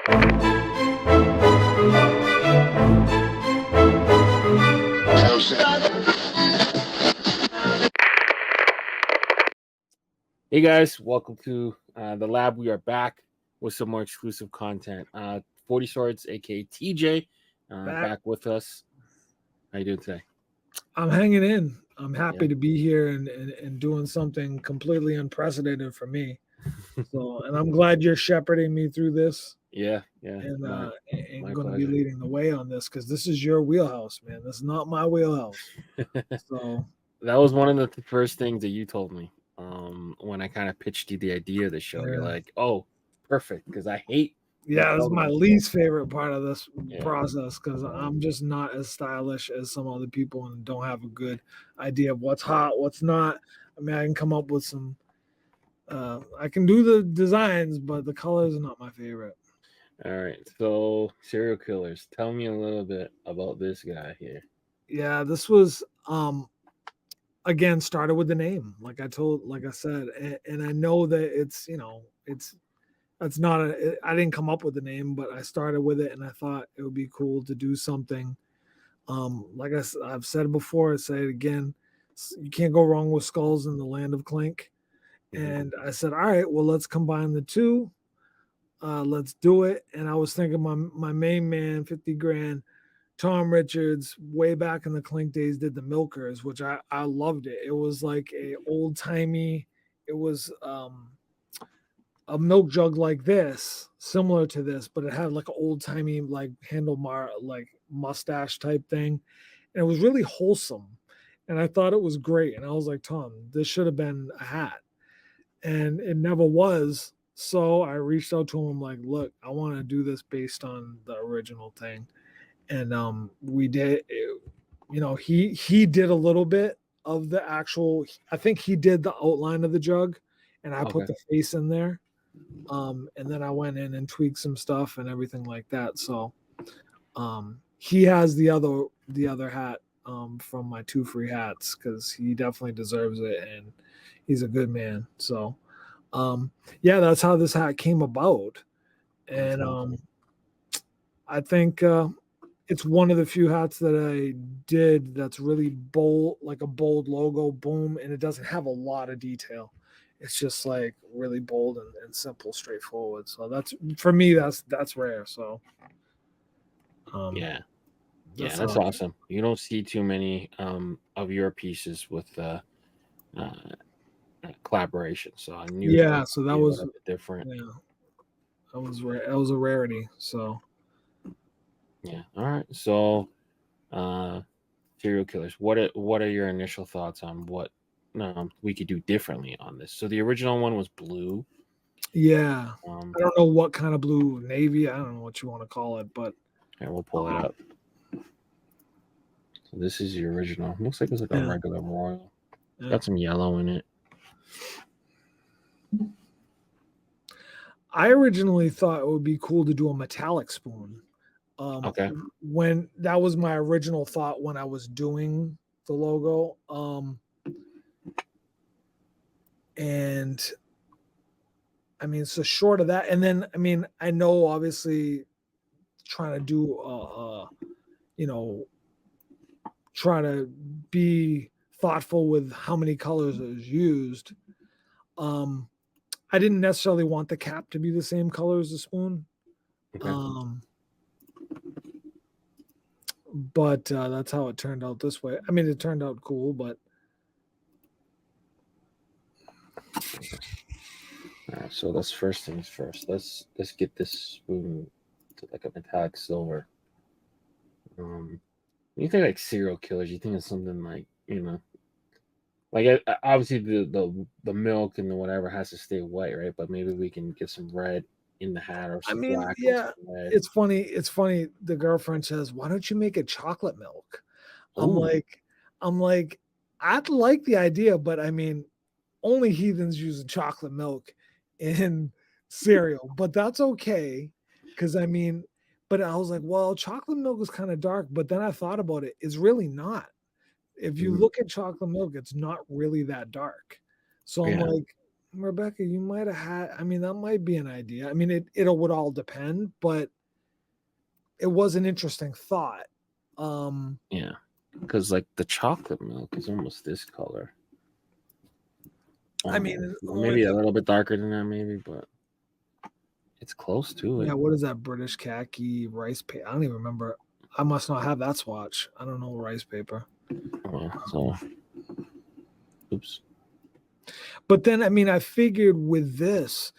Hey guys, welcome to the lab. We are back with some more exclusive content. 40 Swords, aka TJ, back with us. How you doing today? I'm hanging in. I'm happy to be here and doing something completely unprecedented for me. So, and I'm glad you're shepherding me through this. Yeah. And going to be leading the way on this because this is your wheelhouse, man. This is not my wheelhouse. So that was one of the first things that you told me when I kind of pitched you the idea of the show. You're like, "Oh, perfect," because I hate. Yeah, that's my least favorite part of this process because I'm just not as stylish as some other people and don't have a good idea of what's hot, what's not. I mean, I can come up with some. I can do the designs, but the colors are not my favorite. All right, so serial killers. Tell me a little bit about this guy here. Yeah, this was again started with the name, like I said, and I know that that's not I didn't come up with the name, but I started with it, and I thought it would be cool to do something. Like I've said before, I say it again. You can't go wrong with skulls in the land of Clink. And I said, all right, well, let's combine the two. Let's do it. And I was thinking my main man, 50 grand, Tom Richards, way back in the Clink days, did the Milkers, which I loved it. It was like a old timey, it was a milk jug like this, similar to this, but it had like an old timey like handlebar, like mustache type thing. And it was really wholesome. And I thought it was great. And I was like, Tom, this should have been a hat. And it never was. So I reached out to him like, look, I want to do this based on the original thing. And we did, he did a little bit of the actual, I think he did the outline of the jug and I put the face in there. And then I went in and tweaked some stuff and everything like that. So he has the other hat from my 2 free hats because he definitely deserves it and he's a good man. So that's how this hat came about. And I think it's one of the few hats that I did that's really bold, like a bold logo, boom, and it doesn't have a lot of detail. It's just like really bold and simple, straightforward. So that's, for me, that's rare. So that's awesome. You don't see too many of your pieces with collaboration. So I knew so that was different. Yeah, that was a rarity. So all right. So serial killers. What are your initial thoughts on what we could do differently on this? So the original one was blue. Yeah. I don't know what kind of blue, navy. I don't know what you want to call it, but we'll pull it up. So this is the original. Looks like it's like a regular royal. Got some yellow in it. I originally thought it would be cool to do a metallic spoon. When that was my original thought when I was doing the logo. And I mean, so short of that, and then I mean, I know obviously trying to do try to be thoughtful with how many colors is used. I didn't necessarily want the cap to be the same color as the spoon. But that's how it turned out this way. I mean, it turned out cool, but all right, so that's first things first. Let's get this spoon to like a metallic silver. You think like serial killers, you think it's something like, like obviously the milk and the whatever has to stay white, right? But maybe we can get some red in the hat or some black. Yeah, it's funny. The girlfriend says, "Why don't you make it chocolate milk?" I'm like, I'd like the idea, but I mean, only heathens use chocolate milk in cereal, but that's okay. Because I mean, but I was like, well, chocolate milk is kind of dark, but then I thought about it. It's really not. If you look at chocolate milk, it's not really that dark. So I'm like, Rebecca, you might have had. I mean, that might be an idea. I mean, it would all depend, but it was an interesting thought. Yeah, because like the chocolate milk is almost this color. I mean, maybe a little bit darker than that, maybe, but it's close to it. Yeah, what is that? British khaki rice paper? I don't even remember. I must not have that swatch. I don't know rice paper. So, oops. But then, I mean, I figured with this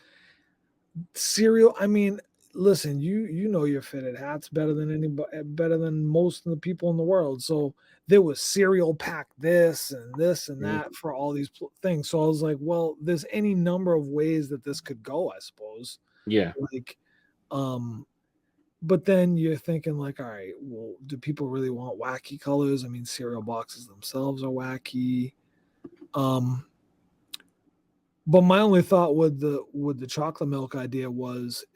cereal. I mean, listen, you know your fitted hats better than anybody, better than most of the people in the world. So there was cereal pack this and that for all these things. So I was like, well, there's any number of ways that this could go, I suppose. Yeah. Like, but then you're thinking like, all right, well, do people really want wacky colors? I mean, cereal boxes themselves are wacky. But my only thought with the chocolate milk idea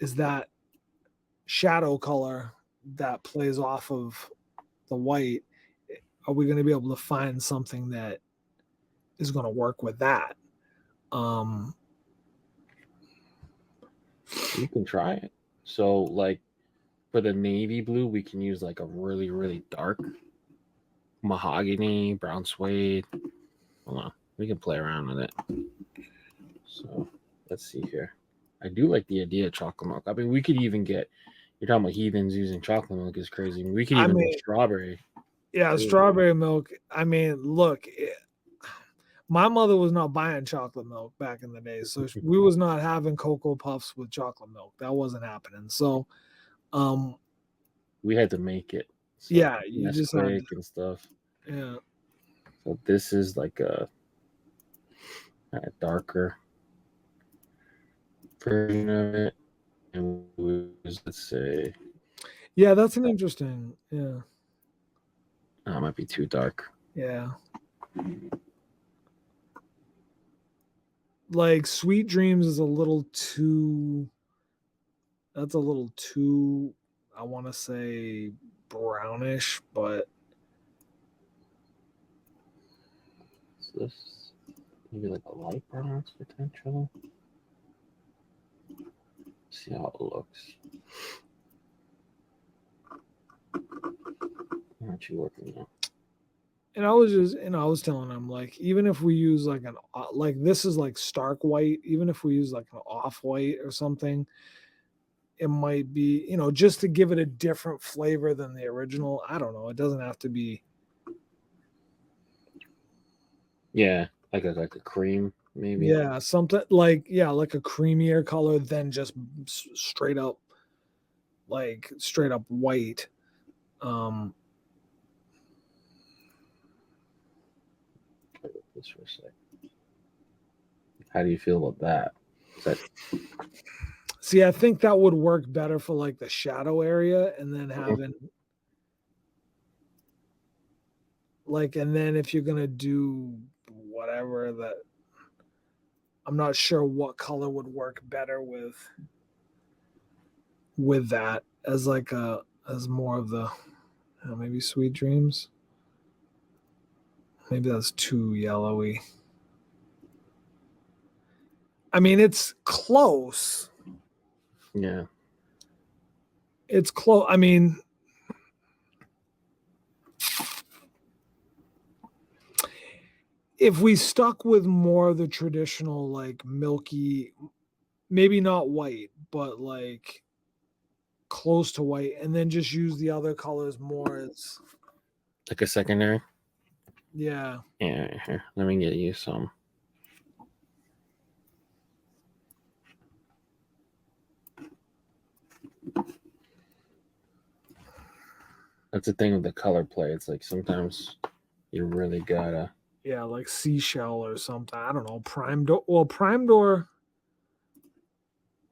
is that shadow color that plays off of the white. Are we going to be able to find something that is going to work with that? You can try it. So like for the navy blue, we can use like a really, really dark mahogany, brown suede. Hold on. We can play around with it. So let's see here. I do like the idea of chocolate milk. I mean, we could even get, you're talking about heathens using chocolate milk is crazy. We could even get strawberry. Yeah, strawberry milk. I mean, look, my mother was not buying chocolate milk back in the day. So we was not having Cocoa Puffs with chocolate milk. That wasn't happening. So we had to make it. So yeah, you just had to, and stuff. Yeah. So this is like a darker version of it. And let's say. Yeah, that's an interesting. Yeah. Oh, it might be too dark. Yeah. Like Sweet Dreams is a little too. That's a little too, I want to say, brownish, but. Is this maybe like a light brown potential? See how it looks. Aren't you working now? And I was telling him, like, even if we use like this is like stark white, even if we use like an off white or something, it might be, just to give it a different flavor than the original. I don't know. It doesn't have to be. Yeah, like a cream, maybe. Yeah, something like a creamier color than just straight up white. This for a sec. How do you feel about that? See, I think that would work better for like the shadow area, and then having and then if you're gonna do whatever that, I'm not sure what color would work better with that as as more of the maybe Sweet Dreams. Maybe that's too yellowy. I mean, it's close. Yeah. It's close. I mean, if we stuck with more of the traditional, like milky, maybe not white, but like close to white, and then just use the other colors more as like a secondary. Yeah. Yeah. Here, let me get you some. That's the thing with the color play. It's like sometimes you really gotta. Yeah, like seashell or something. I don't know. Prime door. Well, prime door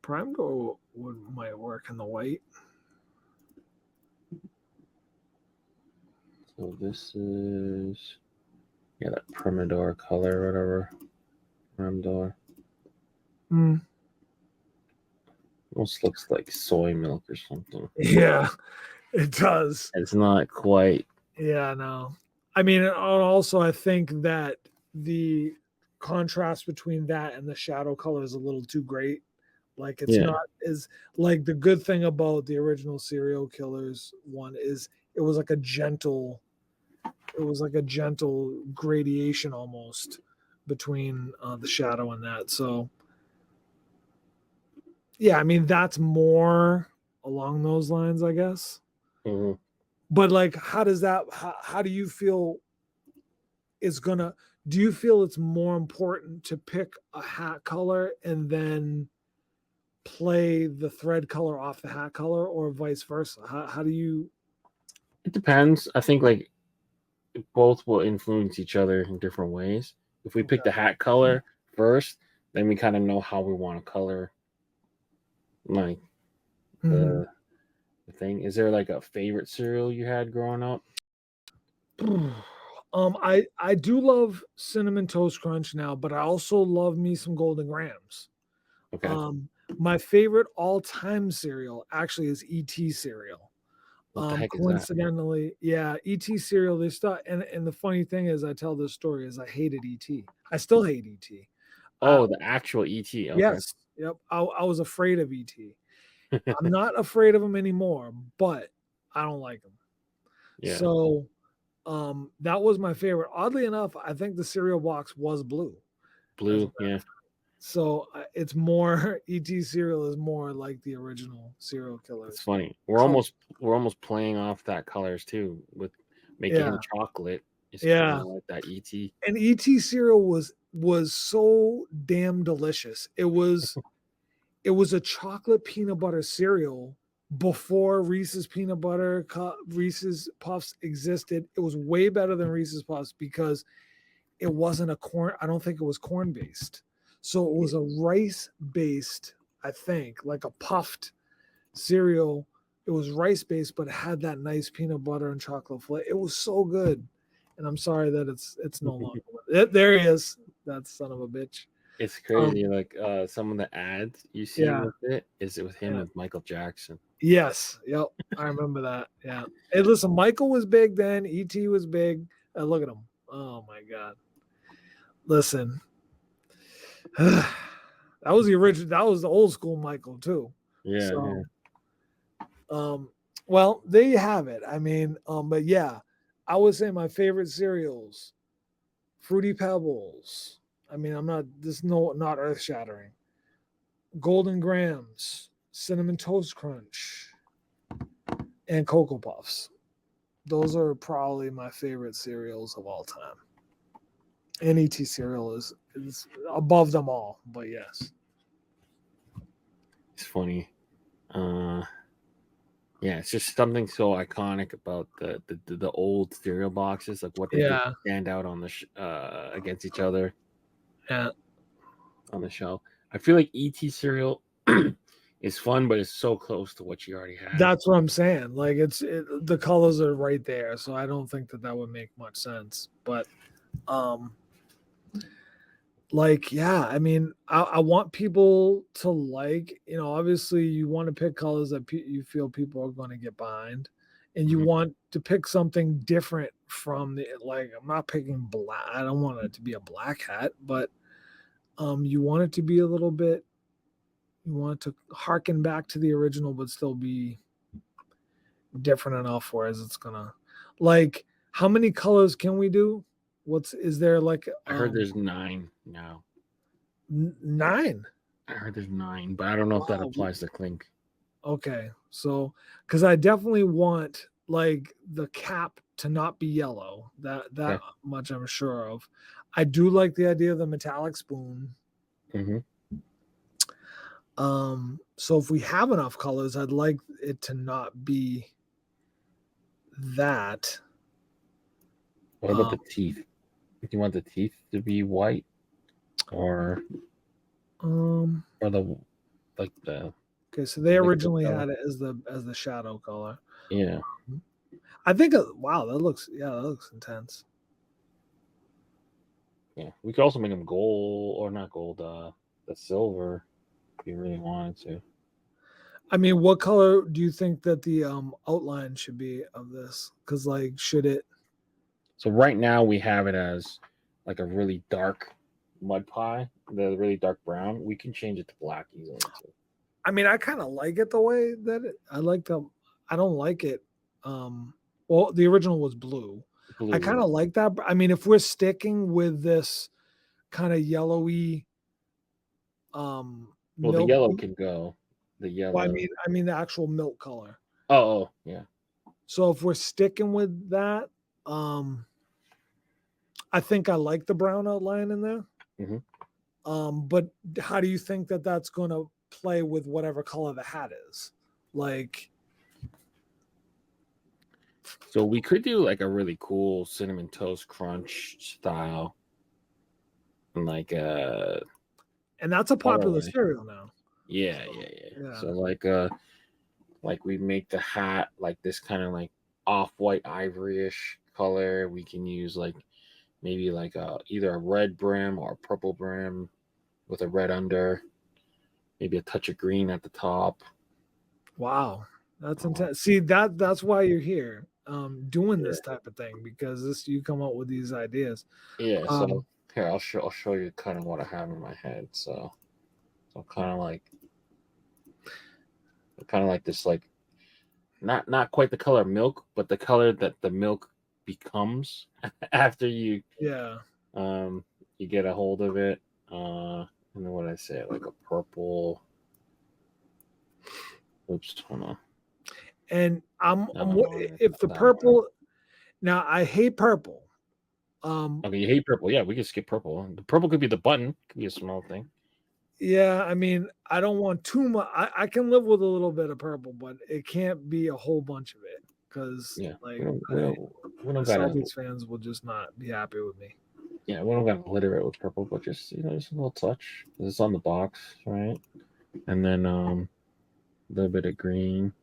might work in the white. So this is that Primador color, whatever. Primador. Almost looks like soy milk or something. Yeah, it does. It's not quite. Yeah, no. I mean, also I think that the contrast between that and the shadow color is a little too great. Like it's Yeah. not as like the good thing about the original Serial Killers one is it was like a gentle gradation almost between the shadow and that. So yeah, I mean that's more along those lines, I guess. Mhm. But like, how do you feel is gonna? Do you feel it's more important to pick a hat color and then play the thread color off the hat color, or vice versa? How do you? It depends. I think like both will influence each other in different ways. If we pick the hat color first, then we kind of know how we want to color like Mhm. the thing. Is there like a favorite cereal you had growing up? I do love cinnamon toast crunch now, but I also love me some golden grams. Okay. My favorite all-time cereal actually is ET cereal. What the heck is that? Coincidentally, yeah, ET cereal. They start, and the funny thing is, I tell this story is I hated ET. I still hate ET. Oh, the actual ET. Okay. Yes, yep. I was afraid of ET. I'm not afraid of him anymore, but I don't like him. Yeah. So that was my favorite. Oddly enough, I think the cereal box was blue. Blue. Yeah. So it's more ET cereal is more like the original Serial It's Killers. funny. Color. We're almost playing off that colors too with making him chocolate. It's kind Yeah. of like that ET. And ET cereal was so damn delicious. It was a chocolate peanut butter cereal before Reese's Reese's Puffs existed. It was way better than Reese's Puffs because it wasn't a corn. I don't think it was corn based. So it was a rice based, I think, like a puffed cereal. It was rice based, but it had that nice peanut butter and chocolate flavor. It was so good. And I'm sorry that it's no longer. There he is. That son of a bitch. It's crazy. Like some of the ads you see Yeah. with it is with him Yeah. with Michael Jackson. Yes. Yep. I remember that. Yeah. Hey, listen, Michael was big then. E.T. was big. Look at him. Oh my God. Listen. That was the original. That was the old school Michael too. Yeah. So, well, there you have it. I mean, but yeah, I would say my favorite cereals, Fruity Pebbles. I mean, I'm not not earth shattering. Golden Grams, Cinnamon Toast Crunch, and Cocoa Puffs. Those are probably my favorite cereals of all time. NET cereal is above them all, but yes. It's funny. Yeah, it's just something so iconic about the old cereal boxes, like what they did Yeah. stand out on against each other Yeah. on the shelf. I feel like ET cereal is fun, but it's so close to what you already have. That's what I'm saying. Like the colors are right there, so I don't think that would make much sense. But like yeah, I mean I want people to like, obviously you want to pick colors that you feel people are going to get behind, and you want to pick something different from the, like, I'm not picking black. I don't want it to be a black hat, but you want it to be a little bit, you want it to harken back to the original but still be different enough whereas it's gonna, like, how many colors can we do? Is there like I heard there's 9 now. 9? I heard there's 9, but I don't know if that applies to Clink. Okay, so because I definitely want like the cap to not be yellow. That Okay. much I'm sure of. I do like the idea of the metallic spoon. So if we have enough colors, I'd like it to not be that. What about the teeth? Do you want the teeth to be white, or the like the? Okay, so they originally had it as the shadow color. Yeah. I think. Wow, that looks intense. Yeah, we could also make them gold, or not gold. The silver, if you really wanted to. I mean, what color do you think that the outline should be of this? Because should it? So right now we have it as like a really dark mud pie, the really dark brown, we can change it to black easily too. I mean, I kind of like it the way that I like the. I don't like it. Well, the original was blue. I kind of like that. I mean, if we're sticking with this kind of yellowy, well, milk, the yellow can go. The yellow. Well, I mean the actual milk color. Oh, yeah. So if we're sticking with that, I think I like the brown outline in there. But how do you think that that's going to play with whatever color the hat is? Like, so we could do like a really cool cinnamon toast crunch style, and like and that's a popular cereal now. Yeah. So like we make the hat like this kind of like off-white ivory-ish color. We can use like maybe like either a red brim or a purple brim with a red under, maybe a touch of green at the top. Wow, that's intense. See, that's why you're here, doing this type of thing, because you come up with these ideas. Yeah. So here I'll show you kind of what I have in my head. So kind of like this, like not quite the color of milk, but the color that the milk becomes after you you get a hold of it. And then what I say, like a purple. Oops, hold on. And if the purple. Now I hate purple. Okay, you hate purple. Yeah, we can skip purple. The purple could be the button. Could be a small thing. Yeah, I mean, I don't want too much. I can live with a little bit of purple, but it can't be a whole bunch of it, because like we don't Celtics fans will just not be happy with me. Yeah, we don't got to litter it with purple, but just just a little touch. It's on the box, right? And then a little bit of green.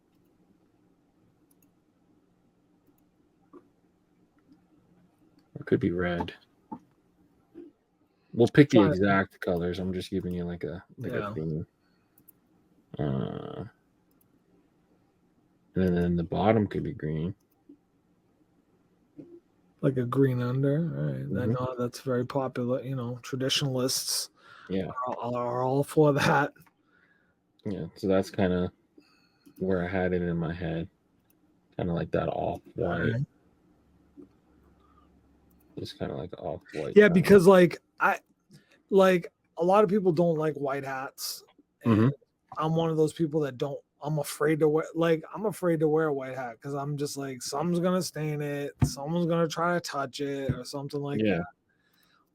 It could be red. We'll pick the exact colors. I'm just giving you like a theme. And then the bottom could be green. Like a green under. All right. I know that's very popular. Traditionalists are all for that. Yeah. So that's kind of where I had it in my head. Kind of like that off-white. Right. Just kind of like off-white. Yeah, because like a lot of people don't like white hats. And I'm one of those people that don't. I'm afraid to wear a white hat, because I'm just like, someone's gonna stain it, someone's gonna try to touch it or something like that.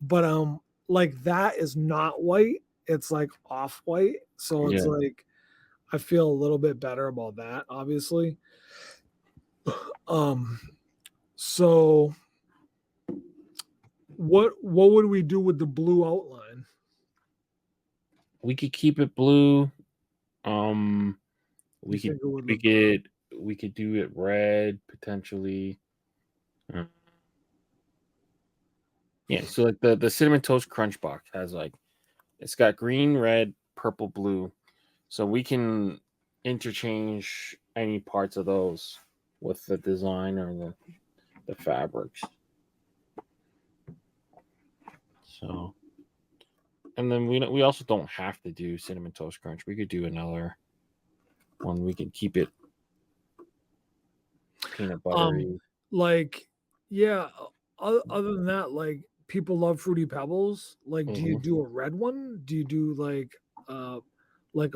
But like that is not white, it's like off-white. So it's like I feel a little bit better about that, obviously. So what would we do with the blue outline? We could keep it blue. We could do it red potentially. Yeah, so like the cinnamon toast crunch box has like, it's got green, red, purple, blue, so we can interchange any parts of those with the design or the fabrics. So, and then we also don't have to do cinnamon toast crunch. We could do another one. We can keep it peanut buttery. Other than that, like, people love Fruity Pebbles. Like, do you do a red one? Do you do like a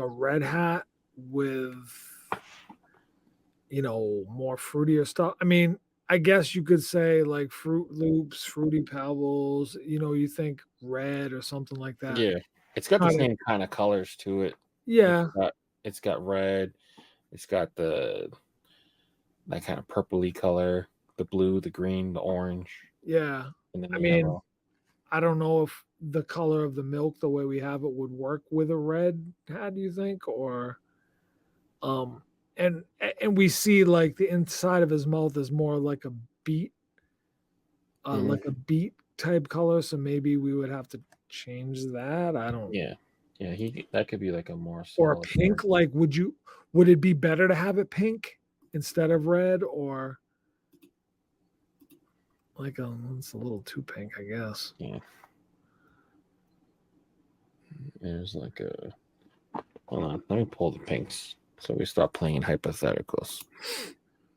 red hat with more fruitier stuff? I mean, I guess you could say like Fruit Loops, Fruity Pebbles. You think red or something like that. Yeah, it's got the same kind of colors to it. Yeah, it's got red. It's got that kind of purpley color, the blue, the green, the orange. Yeah. And then I mean, I don't know if the color of the milk, the way we have it, would work with a red hat, do you think? Or and we see like the inside of his mouth is more like a beet, like a beet type color. So maybe we would have to change that. I don't. Yeah. That could be like a more or a pink. Like, would it be better to have it pink instead of red, or like it's a little too pink, I guess. Yeah. There's like a. Hold on, let me pull the pinks so we stop playing hypotheticals.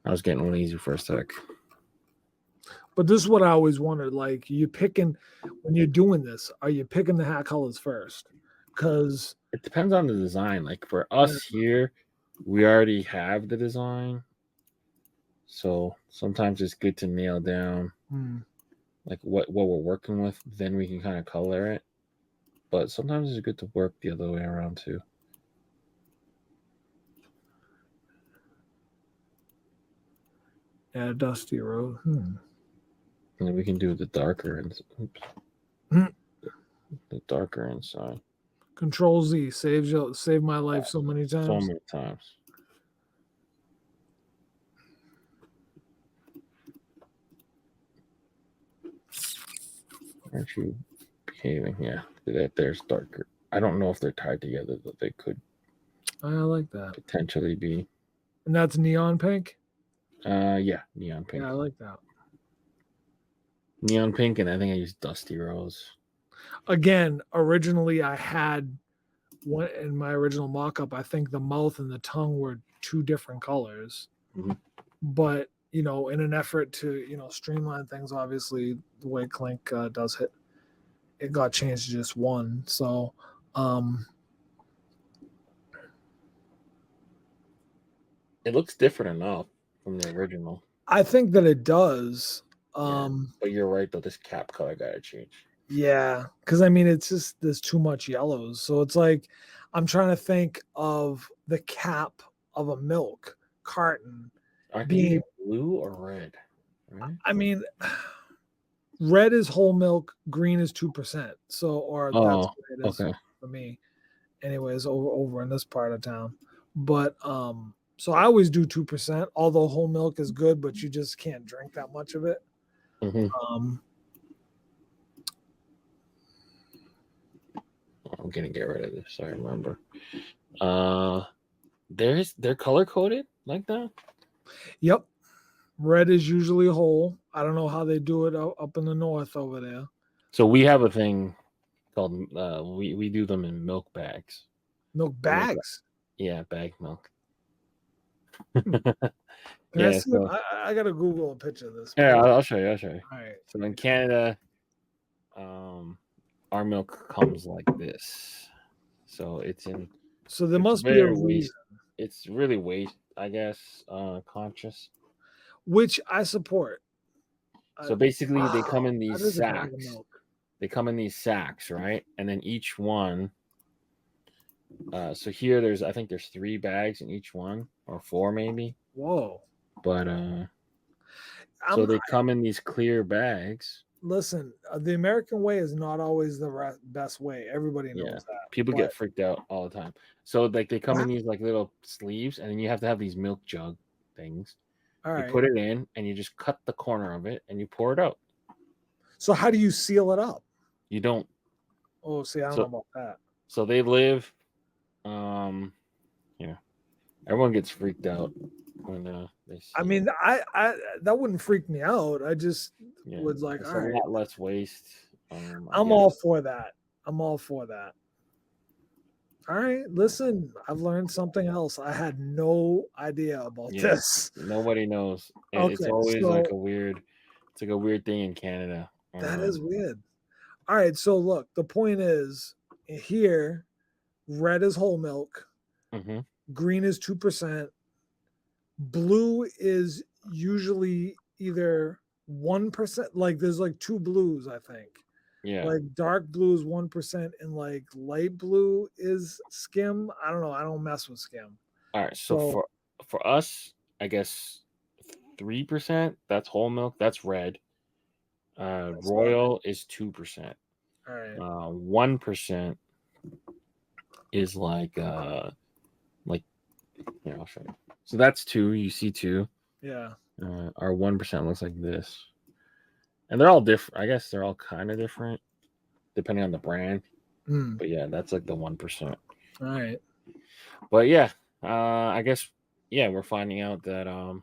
I was getting lazy for a sec. But this is what I always wondered. Like, you picking when you're doing this, are you picking the hat colors first? Because it depends on the design. Like for us here, we already have the design, so sometimes it's good to nail down like what we're working with. Then we can kind of color it. But sometimes it's good to work the other way around too. Yeah, Dusty Road. And then we can do the darker and the darker inside. Control Z save my life so many times. So many times. Aren't you behaving? Yeah, there's darker. I don't know if they're tied together, but they could. I like that. Potentially be. And that's neon pink? Yeah, neon pink. Yeah, I like that. Neon pink, and I think I used Dusty Rose. Again, originally I had one in my original mock-up. I think the mouth and the tongue were two different colors. Mm-hmm. But, in an effort to, streamline things, obviously, the way Clink does it got changed to just one. So, it looks different enough from the original. I think that it does. But you're right, though. This cap color got to change. Yeah, because it's just there's too much yellows. So it's like I'm trying to think of the cap of a milk carton being blue or red. Right? Red is whole milk, green is 2%. So, that's what it is for me. Anyways, over in this part of town. But so I always do 2%, although whole milk is good, but you just can't drink that much of it. Mm-hmm. I'm gonna get rid of this. I remember. They're color coded like that. Yep. Red is usually whole. I don't know how they do it up in the north over there. So we have a thing called we do them in milk bags. Milk bags? Yeah, bag milk. Yeah, I gotta Google a picture of this. Yeah, I'll show you. All right. So in Canada, our milk comes like this. So it's in. So there must be a reason. It's really weight, I guess, conscious. Which I support. So basically, they come in these sacks. They come in these sacks, right? And then each one. So here, I think there's 3 bags in each one, or 4 maybe. Whoa! But so they come in these clear bags. Listen, the American way is not always the best way. Everybody knows that. People get freaked out all the time. So like they come in these like little sleeves, and then you have to have these milk jug things. All right. You put it in, and you just cut the corner of it, and you pour it out. So how do you seal it up? You don't. Oh, see, I don't know about that. So they live. Everyone gets freaked out when they see I that wouldn't freak me out. I just was like, it's a lot less waste. I'm all for that. All right, listen, I've learned something else. I had no idea about this. Nobody knows. Okay, it's always like a weird thing in Canada. That is weird. All right, so look, the point is here, red is whole milk. Mm-hmm. Green is 2%. Blue is usually either 1%. Like there's like 2 blues, I think. Yeah. Like dark blue is 1%, and like light blue is skim. I don't know. I don't mess with skim. All right. So for us, I guess 3%. That's whole milk. That's red. Royal is 2%. All right. 1% is like I'll show you. So that's 2. You see 2. Yeah. Our 1% looks like this, and they're all different. I guess they're all kind of different depending on the brand. But yeah, that's like the 1%. All right. But yeah, I guess we're finding out that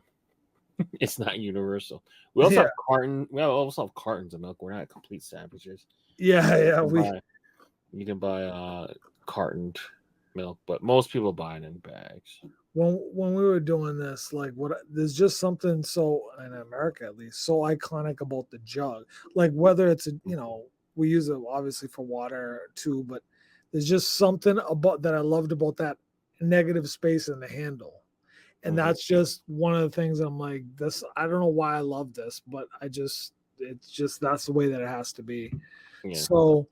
it's not universal. We also have cartons of milk. We're not complete savages. Yeah. You can buy cartoned milk, but most people buy it in bags. When we were doing this, like there's just something so in America at least so iconic about the jug. Like whether it's we use it obviously for water too, but there's just something about that I loved about that negative space in the handle. And that's just one of the things I'm like, this I don't know why I love this, but it's just that's the way that it has to be. Yeah. So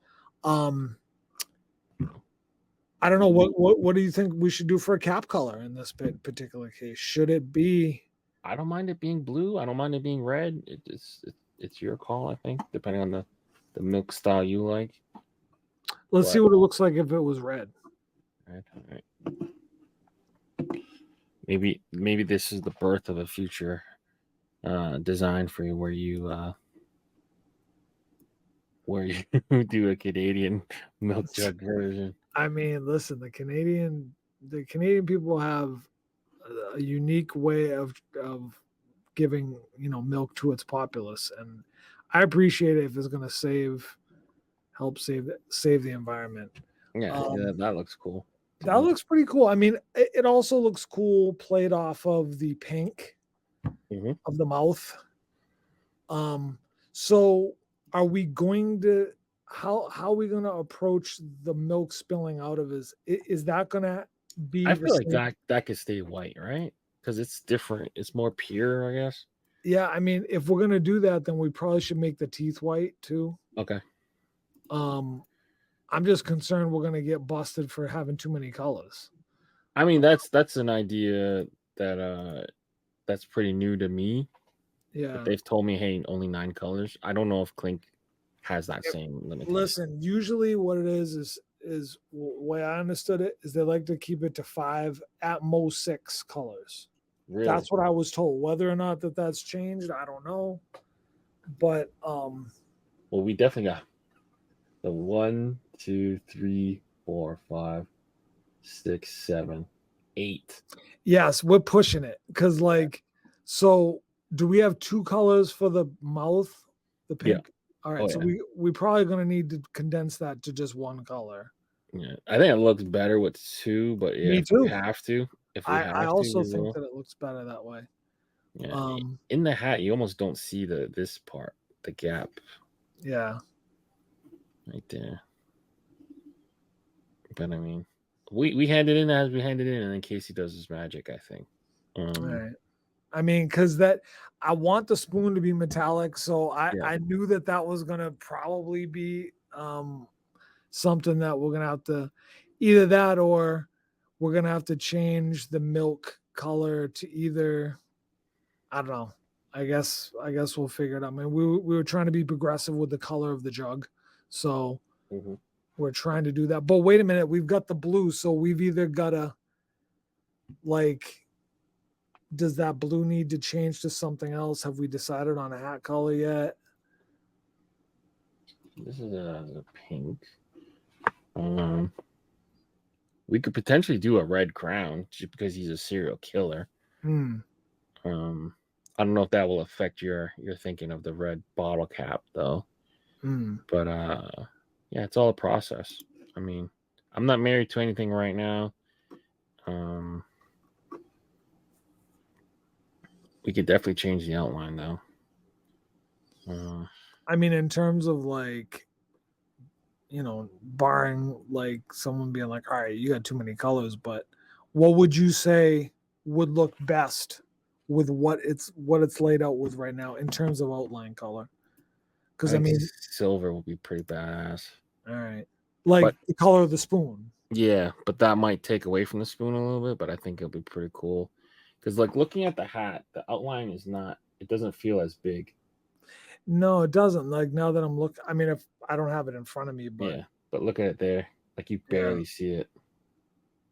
I don't know what do you think we should do for a cap color in this particular case? Should it be? I don't mind it being blue. I don't mind it being red. It's your call, I think, depending on the milk style you like. Let's see what it looks like if it was red. All right. Maybe this is the birth of a future design for you, where you do a Canadian milk jug version. I mean, listen, the Canadian people have a unique way of giving milk to its populace, and I appreciate it if it's going to help save the environment. Yeah, that looks cool. That looks pretty cool. I mean, it also looks cool played off of the pink of the mouth. So are we going to how are we going to approach the milk spilling out of his? Is that going to be? I feel like that could stay white, right? Because it's different. It's more pure, I guess. Yeah, I mean, if we're going to do that, then we probably should make the teeth white too. Okay. I'm just concerned we're going to get busted for having too many colors. I mean, that's an idea that's pretty new to me. Yeah. But they've told me, hey, only 9 colors. I don't know if Clink has that same limitation. Listen, usually what it is the way I understood it is they like to keep it to 5, at most 6 colors. Really? That's what I was told. Whether or not that's changed, I don't know. But well, we definitely got the 1, 2, 3, 4, 5, 6, 7, 8. Yes, we're pushing it because, so do we have 2 colors for the mouth? The pink. Yeah. All right, so we probably going to need to condense that to just 1 color. Yeah, I think it looks better with 2, but yeah, me too. We have to. I also think that it looks better that way. Yeah, in the hat, you almost don't see this part, the gap. Yeah, right there. But I mean, we hand it in as we hand it in, and then Casey does his magic, I think. All right. I mean, because I want the spoon to be metallic, so I knew that was going to probably be something that we're going to have to either that or we're going to have to change the milk color to either, I don't know. I guess we'll figure it out. I mean, we were trying to be progressive with the color of the jug, so we're trying to do that. But wait a minute, we've got the blue, so we've either got to does that blue need to change to something else? Have we decided on a hat color yet? This is a pink. We could potentially do a red crown just because he's a serial killer. I don't know if that will affect your thinking of the red bottle cap though. But yeah, it's all a process. I mean, I'm not married to anything right now. We could definitely change the outline though. I mean, in terms of barring someone being like, all right, you got too many colors, but what would you say would look best with what it's laid out with right now in terms of outline color? Because I mean, silver will be pretty badass. All right, but the color of the spoon. Yeah, but that might take away from the spoon a little bit, but I think it'll be pretty cool. Because looking at the hat, the outline is not. It doesn't feel as big. No, it doesn't. Now that I'm looking, I mean, if I don't have it in front of me, but but look at it there. You barely see it.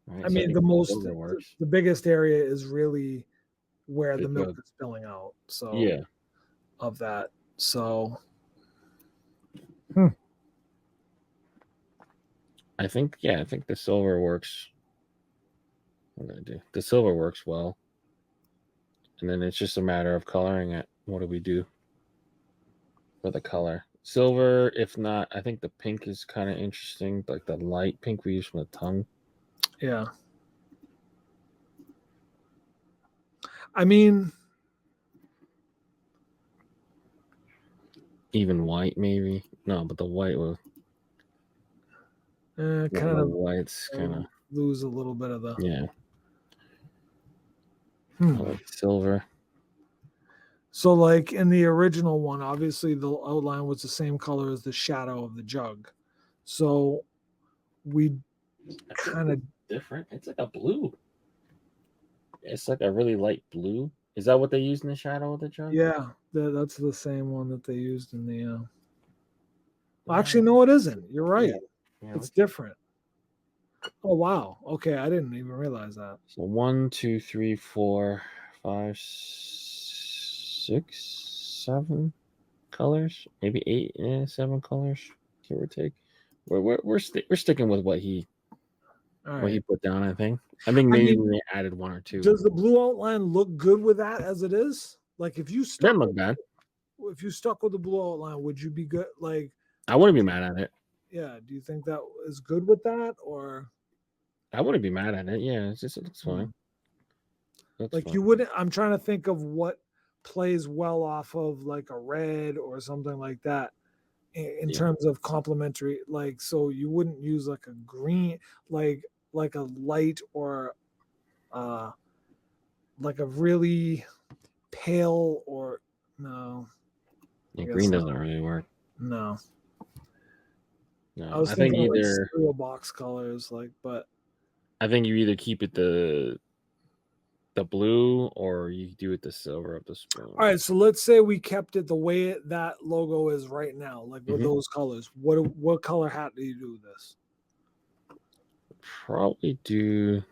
Right? I mean, the biggest area is really where the milk is spilling out. So of that. So I think the silver works. What did I do? The silver works well. And then it's just a matter of coloring it. What do we do for the color? Silver, if not, I think the pink is kind of interesting, like the light pink we use from the tongue. Yeah. I mean, even white maybe. No, but the white will kind of white's kind of lose a little bit of the. yeah. I like silver. So, like in the original one, obviously the outline was the same color as the shadow of the jug. So we kind of different. It's like a blue. It's like a really light blue. Is that what they use in the shadow of the jug? Yeah, that's the same one that they used in the. Well, actually, no, it isn't. You're right. Yeah, it's different. Oh wow. Okay, I didn't even realize that. So 1, 2, 3, 4, 5, 6, 7 colors, maybe 8, 7 colors, give or take. We're sticking with what he put down. I think maybe we added 1 or 2. Does the blue outline look good with that as it is? Like if you stuck, doesn't look bad. If you stuck with the blue outline, would you be good? Like I wouldn't be mad at it. Yeah. Do you think that is good with that, or? I wouldn't be mad at it. Yeah, it looks fine. Like you wouldn't. I'm trying to think of what plays well off of like a red or something like that in terms of complementary. Like so, you wouldn't use like a green, like a light or like a really pale or no. Yeah, green doesn't really work. No. No, I was thinking either like cereal box colors, like, but I think you either keep it the blue or you do it the silver of the spoon. All right, so let's say we kept it the way that logo is right now, like with those colors. What color hat do you do with this? Probably do.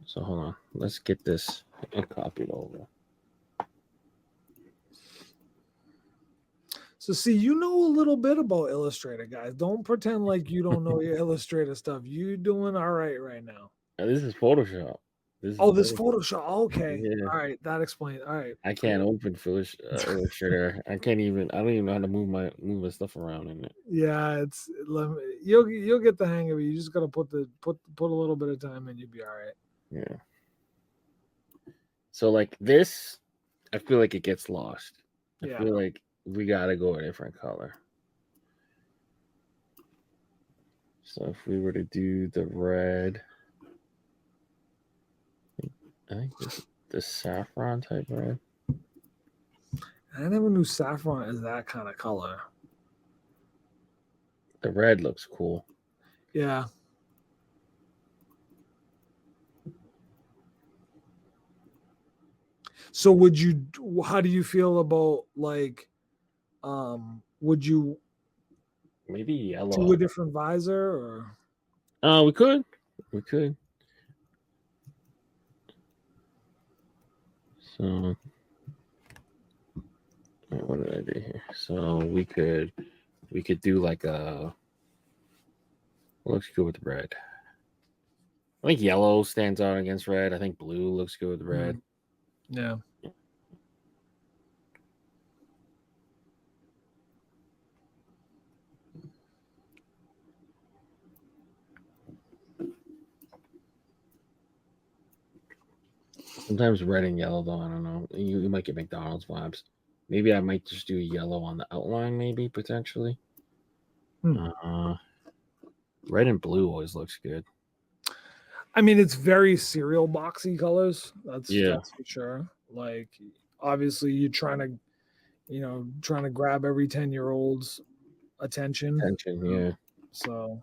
So hold on, let's get this and copy it over. So see, you know a little bit about Illustrator, guys. Don't pretend like you don't know your Illustrator stuff. You doing all right now. This is Photoshop. This Photoshop. Okay. Yeah. All right. That explains. All right. I can't open Illustrator. I don't even know how to move my stuff around in it. Yeah, you'll get the hang of it. You just gotta put a little bit of time and you'll be all right. Yeah. So like this, I feel like it gets lost. I feel like we gotta go a different color. So if we were to do the red, I think the saffron type red. I never knew saffron is that kind of color. The red looks cool. Yeah. So how do you feel about like, would you maybe yellow do a different visor or? We could. So what did I do here? So we could do like a. Looks good with red. I think yellow stands out against red. I think blue looks good with red. Yeah. Sometimes red and yellow, though. I don't know. You might get McDonald's vibes. Maybe I might just do yellow on the outline, maybe potentially. Red and blue always looks good. I mean, it's very cereal boxy colors. That's for sure. Like, obviously, you're trying to grab every 10-year-old's attention. Yeah. So,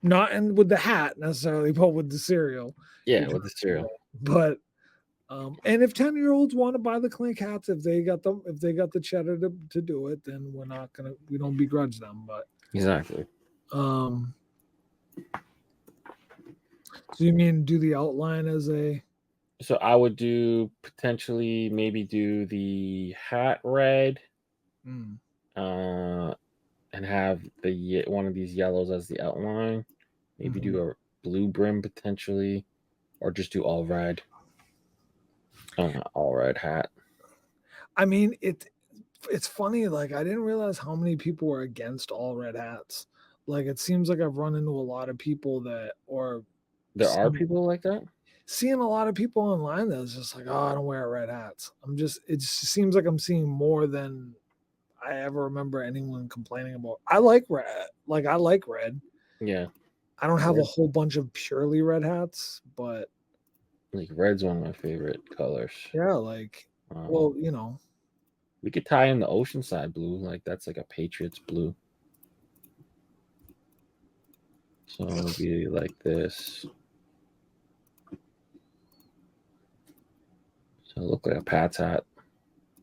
not and with the hat necessarily, but with the cereal. Yeah, with the cereal. But, and if 10-year-olds want to buy the Clink hats, if they got the cheddar to do it, then we don't begrudge them. But exactly. So you mean do the outline as a? So I would potentially maybe do the hat red, and have one of these yellows as the outline. Maybe do a blue brim potentially, or just do all red. All red hat. I mean, it's funny, like, I didn't realize how many people were against all red hats. Like, it seems like I've run into a lot of people that or There are people like that? seeing a lot of people online that's just like, "Oh, I don't wear red hats." It just seems like I'm seeing more than I ever remember anyone complaining about. I like red. Like, I like red. Yeah. I don't have a Red. whole bunch of purely red hats, but Like red's one of my favorite colors. yeah, like, well, you know, we could tie in the Oceanside blue, like that's like a Patriots blue. So it'll be like this. So it'll look like a Pat's hat.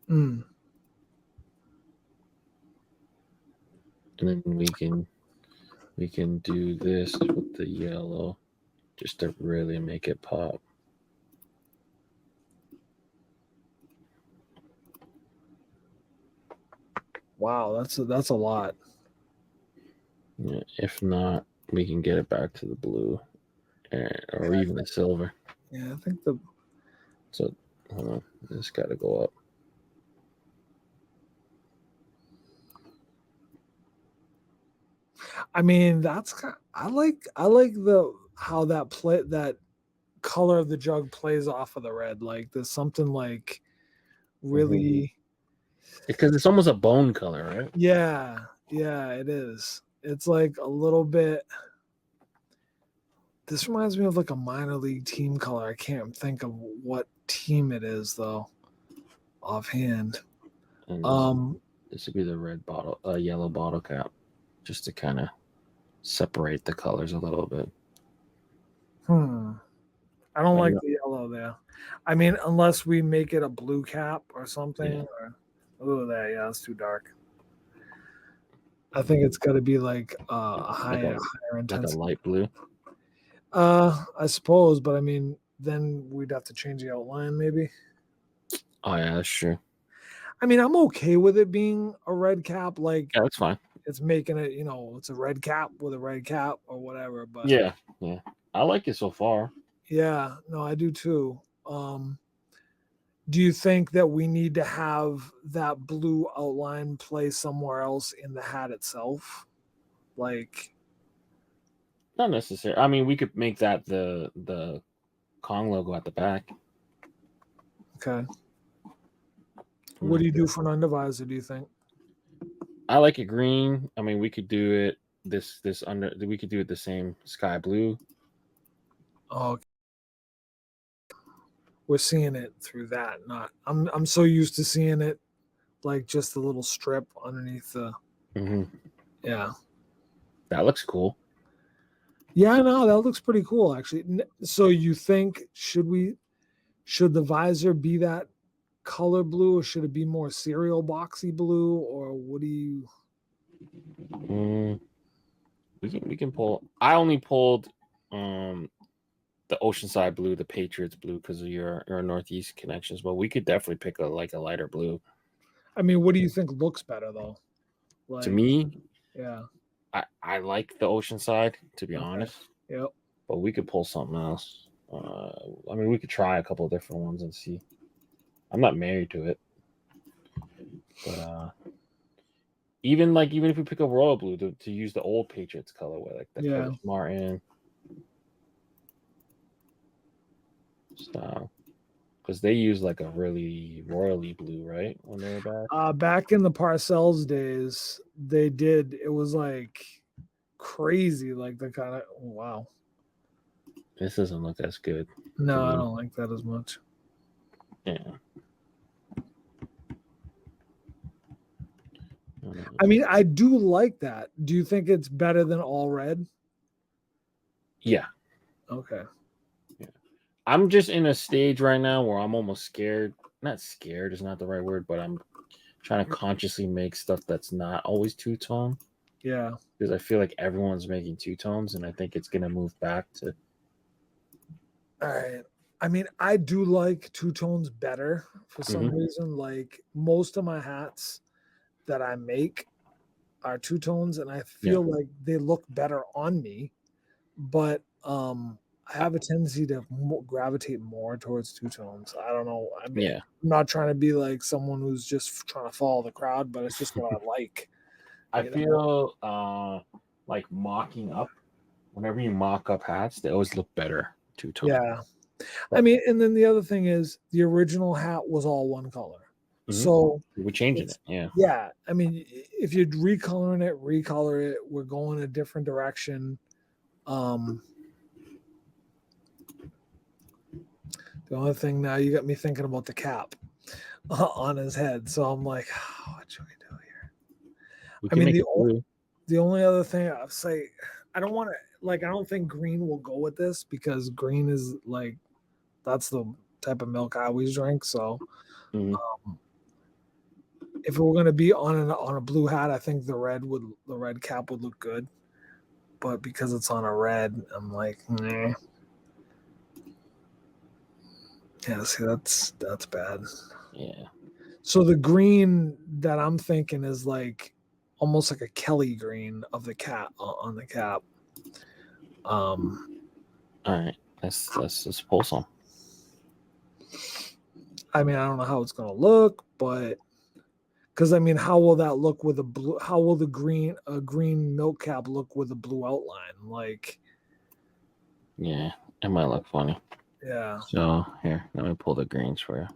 mm, And then we can do this with the yellow just to really make it pop. wow, that's a lot. Yeah, if not, we can get it back to the blue or even the silver. Yeah, I think the So hold on, this got to go up. I mean, I like the how that color of the jug plays off of the red. Like there's something like really Because it's almost a bone color, right? yeah, it is. It's like a little bit. This reminds me of like a minor league team color. I can't think of what team it is though, offhand. And this would be the yellow bottle cap, just to kind of separate the colors a little bit. I don't like the yellow there. I mean, unless we make it a blue cap or something. Yeah. Yeah, it's too dark. I think it's got to be like a higher intensity. Like a light blue. I suppose, but I mean, then we'd have to change the outline, maybe. Oh yeah, that's true. I mean, I'm okay with it being a red cap. Like, yeah, that's fine. It's making it, it's a red cap with a red cap or whatever. But yeah, I like it so far. Yeah, no, I do too. Do you think that we need to have that blue outline play somewhere else in the hat itself? Like, not necessary. I mean, we could make that the Kong logo at the back. Okay. What do you do for an undervisor, do you think? I like it green. I mean, we could do it we could do it the same sky blue. Oh, okay. We're seeing it through that. I'm so used to seeing it like just a little strip underneath the Yeah. That looks cool. Yeah, no, that looks pretty cool actually. So you think should the visor be that color blue or should it be more cereal boxy blue or what do you we can pull. I only pulled the Oceanside blue, the Patriots blue, because of your Northeast connections, but we could definitely pick a lighter blue. I mean, what do you think looks better though? Like, to me, yeah, I like the Oceanside, to be honest. Yep. But we could pull something else. I mean, we could try a couple of different ones and see. I'm not married to it, but even if we pick up royal blue to use the old Patriots colorway, like the Curtis Martin style, because they use like a really royally blue, right? When they were back. Back in the Parcells days, they did. It was like crazy, like the kind of wow. This doesn't look as good. No, I don't like that as much. Yeah. I mean, I do like that. Do you think it's better than all red? Yeah. Okay. Yeah. I'm just in a stage right now where I'm almost scared. Not scared is not the right word, but I'm trying to consciously make stuff that's not always two-tone. Yeah. Because I feel like everyone's making two-tones, and I think it's going to move back to... All right. I mean, I do like two-tones better for some reason. Like most of my hats that I make are two-tones, and I feel like they look better on me. But I have a tendency to gravitate more towards two-tones. I don't know. I mean, Yeah. I'm not trying to be like someone who's just trying to follow the crowd, but it's just what I like. I feel like mocking up. Whenever you mock up hats, they always look better two-tone. Yeah. I mean, and then the other thing is the original hat was all one color. Mhm. So we're changing it. Yeah. Yeah. I mean, if you're recoloring it, recolor it. We're going a different direction. The only thing now you got me thinking about the cap on his head. So I'm like, oh, what should we do here? We can make it blue. The only other thing I'll say, I don't want to I don't think green will go with this because green is like that's the type of milk I always drink. So if we're gonna be on a blue hat, I think the red cap would look good. But because it's on a red, I'm like, nah. Yeah, see, that's bad. Yeah. So the green that I'm thinking is like almost like a Kelly green of the cap on the cap. All right, let's pull some. I mean, I don't know how it's gonna look, but because I mean, how will that look with a blue? How will a green milk cap look with a blue outline? Like, yeah, it might look funny. Yeah. So here, let me pull the greens for you.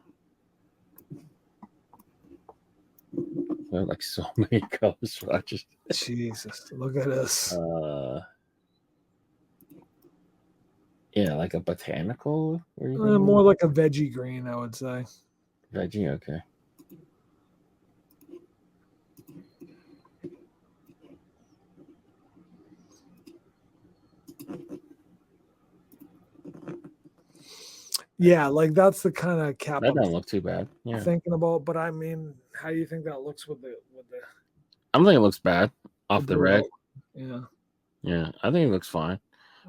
There are like so many color swatches. Jesus, look at this. Yeah, like a botanical. More like a veggie green, I would say. Veggie, okay. Yeah, like that's the kind of cap that doesn't look too bad. Yeah, thinking about. But I mean, how do you think that looks with the? I'm thinking it looks bad off the red. Yeah, yeah, I think it looks fine.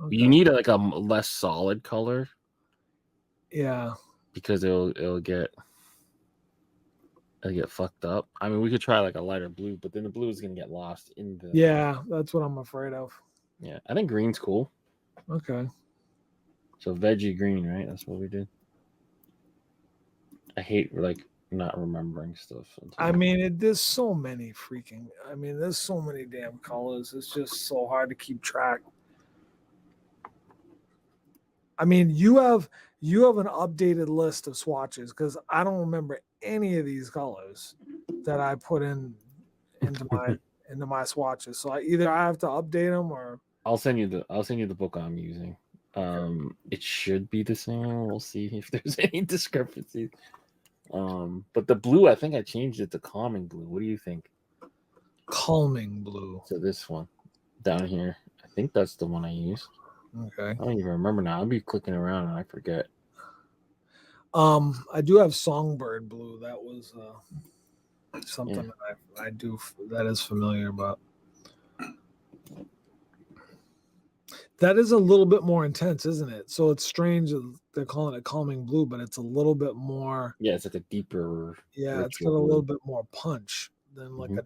Okay. You need like a less solid color. Yeah, because it'll get fucked up. I mean, we could try like a lighter blue, but then the blue is gonna get lost in the. Yeah, that's what I'm afraid of. Yeah, I think green's cool. Okay. So veggie green, right? That's what we did. I hate like not remembering stuff. I mean, there's so many there's so many damn colors. It's just so hard to keep track. I mean, you have an updated list of swatches because I don't remember any of these colors that I put into my swatches. So either I have to update them or I'll send you the book I'm using. It should be the same. We'll see if there's any discrepancies. But the blue, I think I changed it to calming blue. What do you think? Calming blue. So this one down here, I think that's the one I used. Okay. I don't even remember now. I'll be clicking around and I forget. I do have Songbird blue. That was something that I do that is familiar, but that is a little bit more intense, isn't it? So it's strange they're calling it calming blue, but it's a little bit more. Yeah, it's like a deeper. Yeah, it's got a little bit more punch than like a,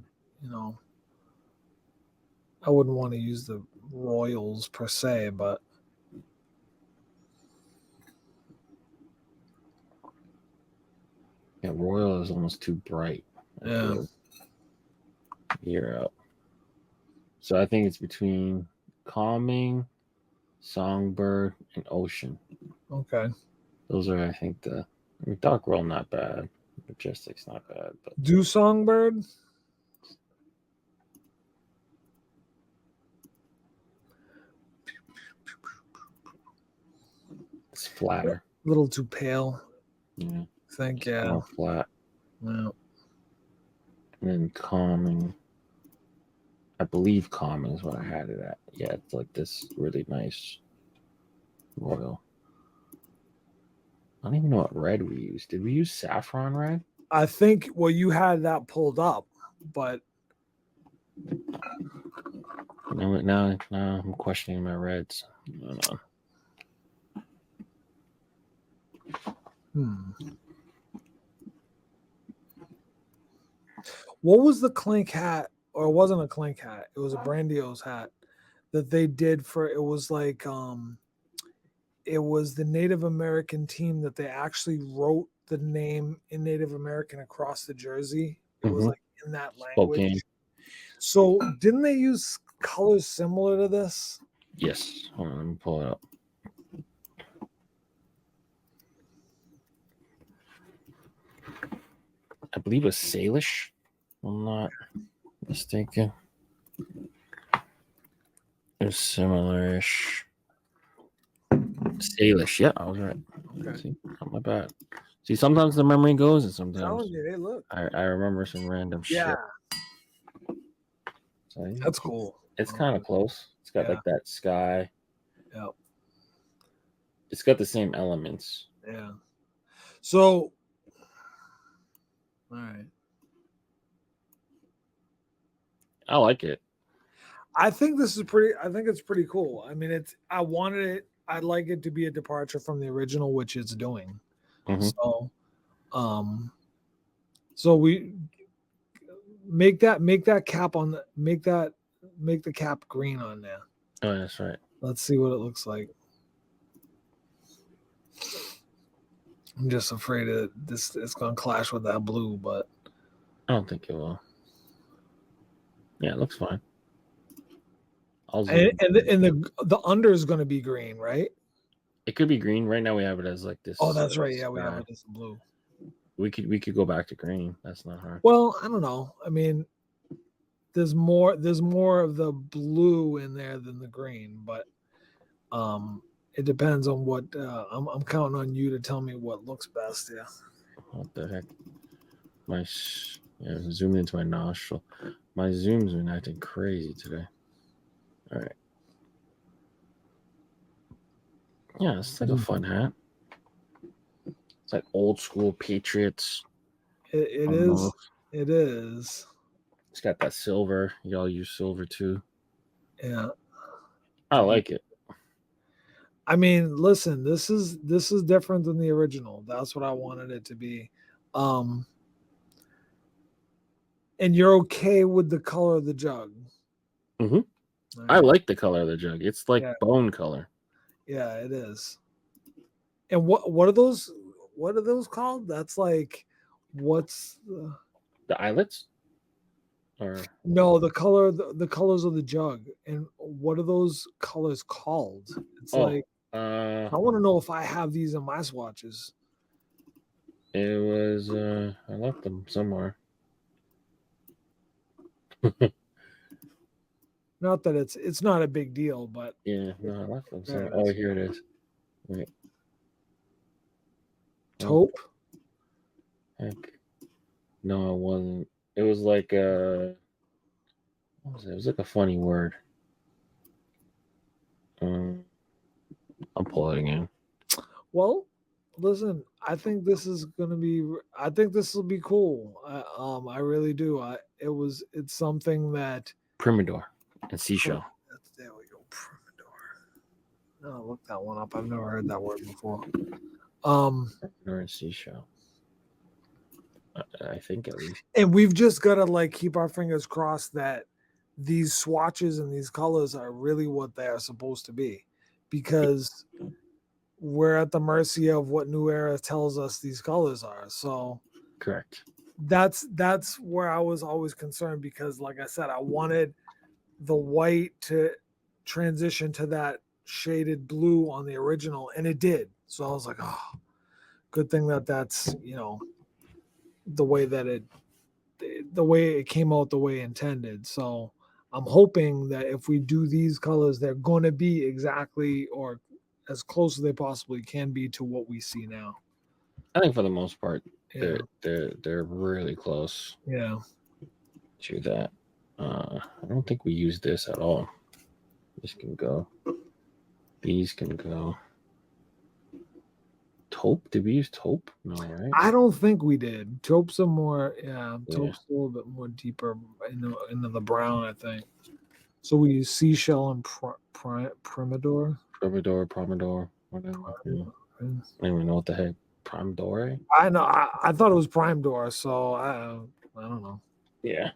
I wouldn't want to use the Royals per se, but. Yeah, Royal is almost too bright. Yeah. You're up. So I think it's between calming, songbird, and ocean. Okay. Those are, I think, dark royal not bad. Majestic's not bad. But do songbird. It's flatter. A little too pale. Yeah. I think, it's more flat. Yeah. And then calming. I believe calming is what I had it at. Yeah, it's like this really nice royal. I don't even know what red we used. Did we use saffron red? I think, well, you had that pulled up, but. Now I'm questioning my reds. What was the Clink hat? Or it wasn't a Clink hat. It was a Brandios hat that they did for, it was like, it was the Native American team that they actually wrote the name in Native American across the jersey. It was like in that language. Spokane. So didn't they use colors similar to this? Yes. Hold on, let me pull it up. I believe it was Salish. I'm not mistaken. It's similar-ish. Salish. Yeah, I was right. Okay. See, not my bad. See, sometimes the memory goes, and sometimes Hey, look. I remember some random shit. So, That's cool. It's kind of close. It's got like that sky. Yeah. It's got the same elements. Yeah. So, all right. I like it. I think this is pretty. I think it's pretty cool. I mean, it's. I wanted it. I'd like it to be a departure from the original, which it's doing. So, so we make that cap on the make the cap green on there. Oh, that's right. Let's see what it looks like. I'm just afraid of this. It's gonna clash with that blue, but I don't think it will. Yeah, it looks fine. And the under is going to be green, right? It could be green. Right now we have it as like this. Oh, that's right. Yeah, we have it as blue. We could go back to green. That's not hard. Well, I don't know. I mean, there's more of the blue in there than the green, but it depends on what I'm counting on you to tell me what looks best. Yeah. What the heck? Zoom into my nostril. My zoom's been acting crazy today. All right. Yeah, it's like a fun hat. It's like old school Patriots. It is. It is. It's got that silver. Y'all use silver too. Yeah. I like it. I mean, listen, this is different than the original. That's what I wanted it to be. And you're okay with the color of the jug. Mm-hmm. Right. I like the color of the jug. It's like bone color. Yeah, it is. And what are those? What are those called? That's like, what's the eyelets? Or no, the colors of the jug. And what are those colors called? It's like I want to know if I have these in my swatches. It was I left them somewhere. Not that it's not a big deal, but yeah, no, I left them somewhere. Oh, here it is. Wait. Taupe? Heck. No, it wasn't. It was like what was it? It was like a funny word. I'll pull it again. Well, listen, I think this is gonna be. I think this will be cool. I really do. It's something that Primador and seashell. There we go. Primador. No, look that one up. I've never heard that word before. Primador and seashell. I think at least. And we've just got to like keep our fingers crossed that these swatches and these colors are really what they are supposed to be, because we're at the mercy of what New Era tells us these colors are. So correct. That's where I was always concerned, because like I said, I wanted the white to transition to that shaded blue on the original, and it did. So I was like, oh, good thing that's, the way it came out the way intended. So I'm hoping that if we do these colors, they're going to be exactly or as close as they possibly can be to what we see now. I think for the most part, they're really close. Yeah. To that. I don't think we use this at all. This can go. These can go. Taupe? Did we use taupe? No, right? I don't think we did. Taupe's a more, taupe's a little bit more deeper into the brown, I think. So we use seashell and primador. Primador, whatever. I don't even know what the heck. Primador? I know. I thought it was Primador, so I don't know. Yeah.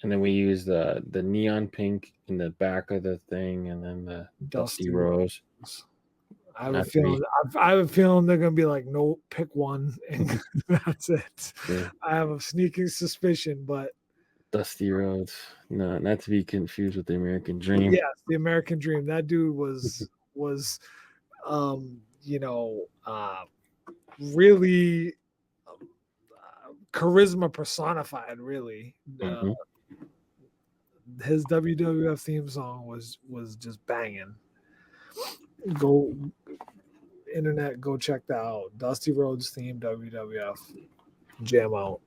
And then we use the neon pink in the back of the thing, and then the dusty rose. I have a feeling they're gonna be like, no, pick one, and that's it. Yeah. I have a sneaking suspicion, but Dusty Rhodes, no, not to be confused with the American Dream. yes, the American Dream. That dude was really charisma personified. Really, his WWF theme song was just banging. Go internet, go check that out. Dusty Rhodes theme WWF jam out.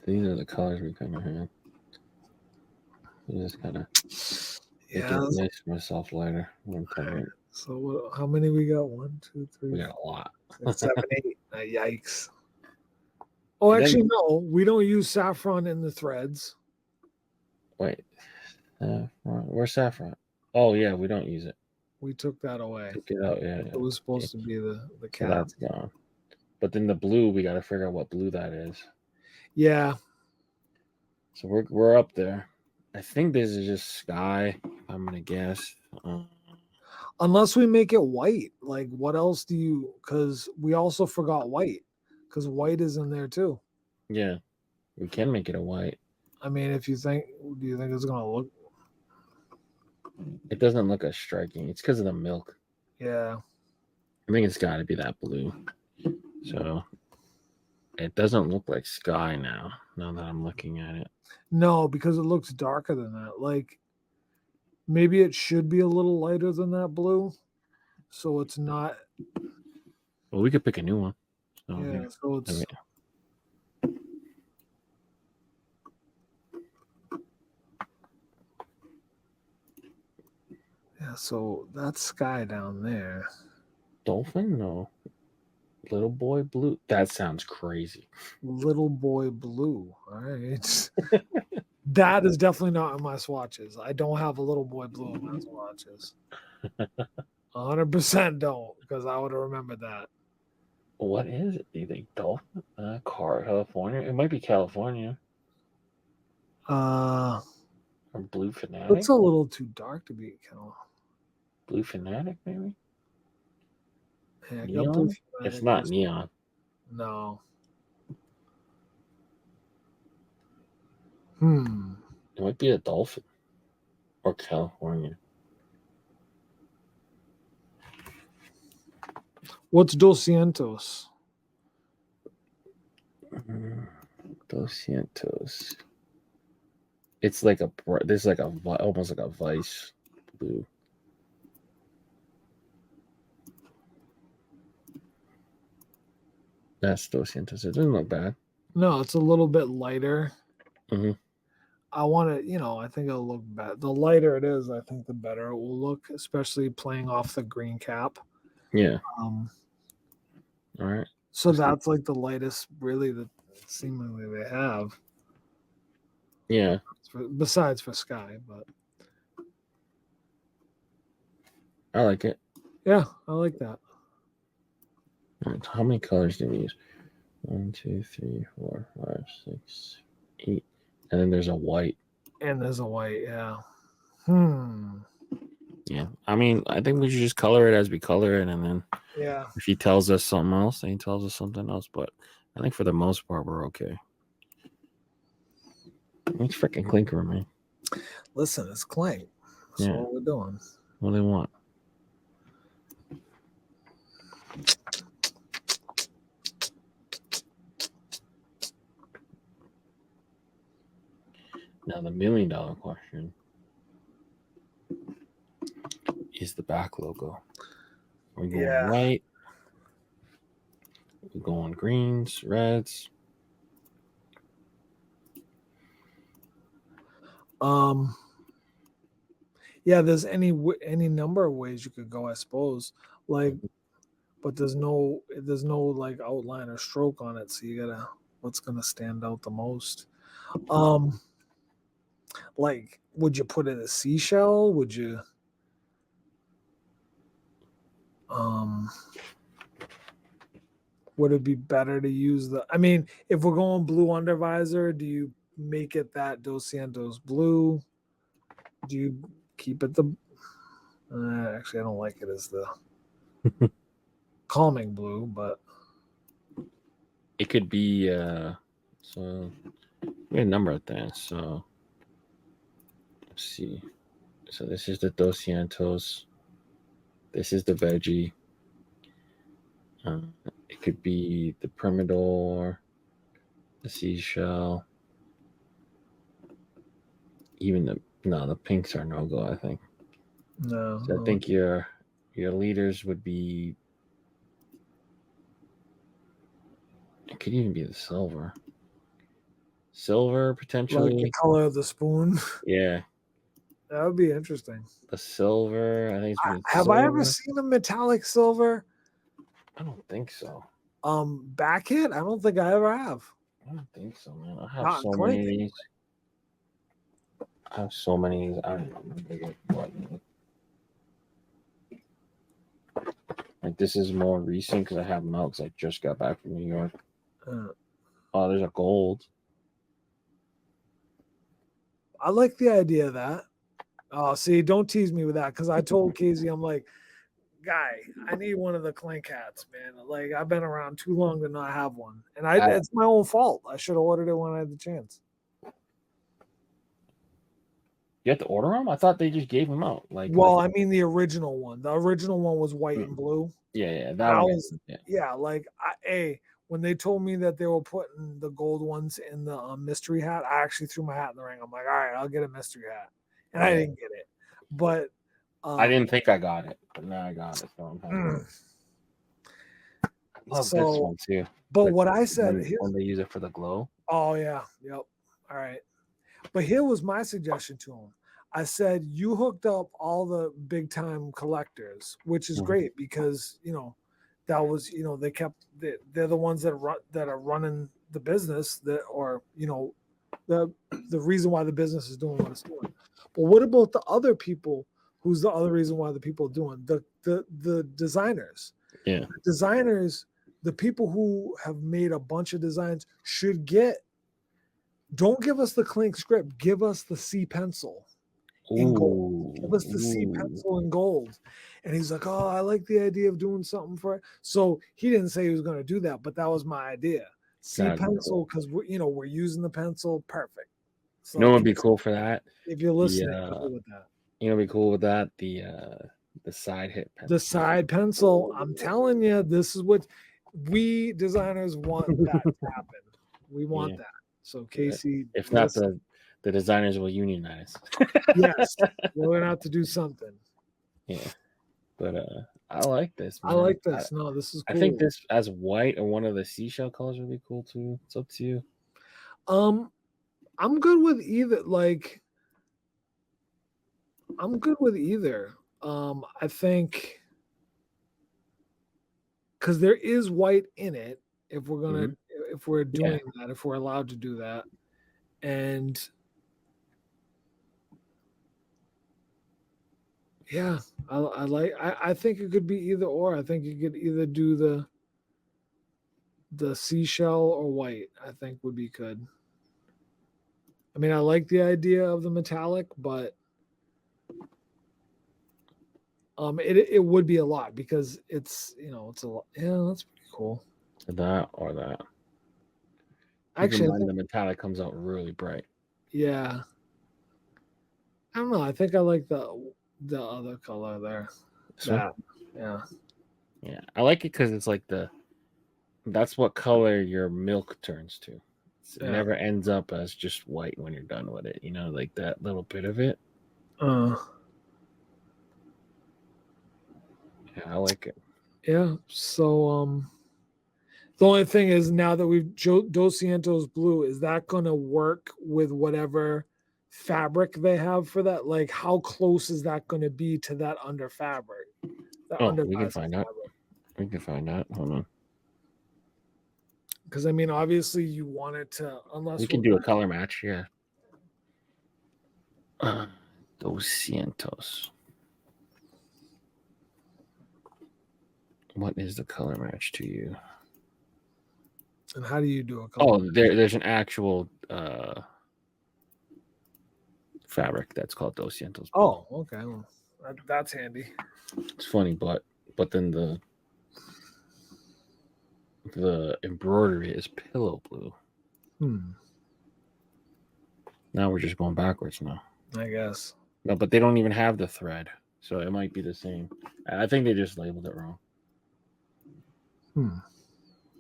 These are the colors we kind of had. Just kind of make it nice for myself later. So how many we got? 1, 2, 3. We got a lot. 6, 7, 8. Yikes. Oh, actually, no. We don't use saffron in the threads. Wait. Where's saffron? Oh, yeah, we don't use it. We took that away. Took it out, yeah. It was supposed to be the cap. So that's gone. But then the blue, we got to figure out what blue that is. Yeah. So we're up there. I think this is just sky, I'm going to guess. Unless we make it white. Like, what else do you... Because we also forgot white. Because white is in there, too. Yeah. We can make it a white. I mean, do you think it's going to look... It doesn't look as striking. It's because of the milk. Yeah. I think it's got to be that blue. So it doesn't look like sky now that I'm looking at it. No, because it looks darker than that. Like, maybe it should be a little lighter than that blue. So it's not... Well, we could pick a new one. So it's... Okay. Yeah, so that's sky down there. Dolphin? No. Little boy blue? That sounds crazy. Little boy blue. All right. That is definitely not in my swatches. I don't have a little boy blue in my swatches. 100% don't, because I would have remembered that. What is it? Do you think Dolphin? California? It might be California. Or Blue Fanatic? It's a little too dark to be California. Blue Fanatic, maybe? Yeah, neon? It's not neon. No. It might be a Dolphin or California. What's Dos Cientos? Dos Cientos. It's like there's like almost like a Vice blue. That's Dos Cientos. It doesn't look bad. No, it's a little bit lighter. Mm-hmm. I want it, I think it'll look better. The lighter it is, I think the better it will look, especially playing off the green cap. Yeah. All right. So that's like the lightest, really, that seemingly they have. Yeah. Besides for sky, but I like it. Yeah, I like that. Right, how many colors do we use? 1, 2, 3, 4, 5, 6, 8. And then there's a white. And there's a white, yeah. Yeah. I mean, I think we should just color it as we color it, and then if he tells us something else, then he tells us something else. But I think for the most part, we're okay. It's freaking Clink Room, man. Listen, it's Clink. That's what we're doing. What do they want? Now, the $1 million question is the back logo. We're going white. We're going greens, reds. Yeah, there's any number of ways you could go, I suppose. Like, but there's no like outline or stroke on it, so you gotta what's gonna stand out the most. Like, would you put it a seashell? Would you would it be better to use if we're going blue undervisor, do you make it that Dos Cientos blue? Do you keep it the. Actually, I don't like it as the calming blue, but it could be. So we have a number of things. So let's see. So this is the Dos Santos. This is the veggie. It could be the Primador, the seashell, even the pinks are no go. I think. no. So I think your leaders would be. It could even be the silver. Silver potentially. Like the color of the spoon. Yeah. That would be interesting. The silver. I think it's Have silver. I ever seen a metallic silver? I don't think so. Back hit? I don't think I ever have. I don't think so, man. I have so many of these. I have so many of these. I don't remember what. Like this is more recent because I have them out because I just got back from New York. Oh, there's a gold. I like the idea of that. Oh, see, don't tease me with that because I told Casey, I'm like, guy, I need one of the Clink hats, man. Like I've been around too long to not have one, and it's my own fault. I should have ordered it when I had the chance. You have to order them? I thought they just gave them out. I mean the original one. The original one was white and blue. Yeah, that one. When they told me that they were putting the gold ones in the mystery hat, I actually threw my hat in the ring. I'm like, all right, I'll get a mystery hat, and I didn't get it, but I didn't think I got it, but now I got it. So I'm happy. I love this one too. But what I said when they use it for the glow. Oh yeah, yep. All right. But here was my suggestion to him. I said, you hooked up all the big time collectors, which is great because, that was, they're the ones that are running the business the reason why the business is doing what it's doing. But what about the other people? Who's the other reason why the people are doing the designers? Yeah. The designers, the people who have made a bunch of designs should don't give us the Clink script. Give us the C pencil in gold. Give us the C pencil in gold. And he's like, oh, I like the idea of doing something for it. So he didn't say he was going to do that, but that was my idea. C pencil, because we're using the pencil. Perfect. So what would be cool for that? If you're listening, cool with that. Be cool with that. The side hit pencil. The side pencil. I'm telling you, this is what we designers want that to happen. We want that. So Casey, if not, the designers will unionize. Yes, we're gonna have to do something. Yeah, but I like this. Man. I like this. No, this is cool. I think this as white or one of the seashell colors would be cool too. It's up to you. I'm good with either. I'm good with either. I think because there is white in it. If we're gonna, if we're doing that, if we're allowed to do that, and yeah, I think it could be either or. I think you could either do the seashell or white. I think would be good. I mean, I like the idea of the metallic, but it would be a lot because it's it's a lot. Yeah, that's pretty cool. That or that. Actually, the metallic comes out really bright. Yeah. I don't know. I think I like the other color there. Yeah. I like it because it's like that's what color your milk turns to. It never ends up as just white when you're done with it. Like that little bit of it. Yeah, I like it. Yeah. So the only thing is now that we've Dos Santos blue, is that going to work with whatever fabric they have for that? Like, how close is that going to be to that under fabric? We can find out. We can find out. Hold on. Because I mean, obviously, you want it to, unless we can do a color match. Yeah. Dos Santos. What is the color match to you? And how do you do a color? There's an actual fabric that's called 200 blue. Oh, okay. Well, that's handy. It's funny, but then the embroidery is pillow blue. Now we're just going backwards now. I guess. No, but they don't even have the thread, so it might be the same. I think they just labeled it wrong.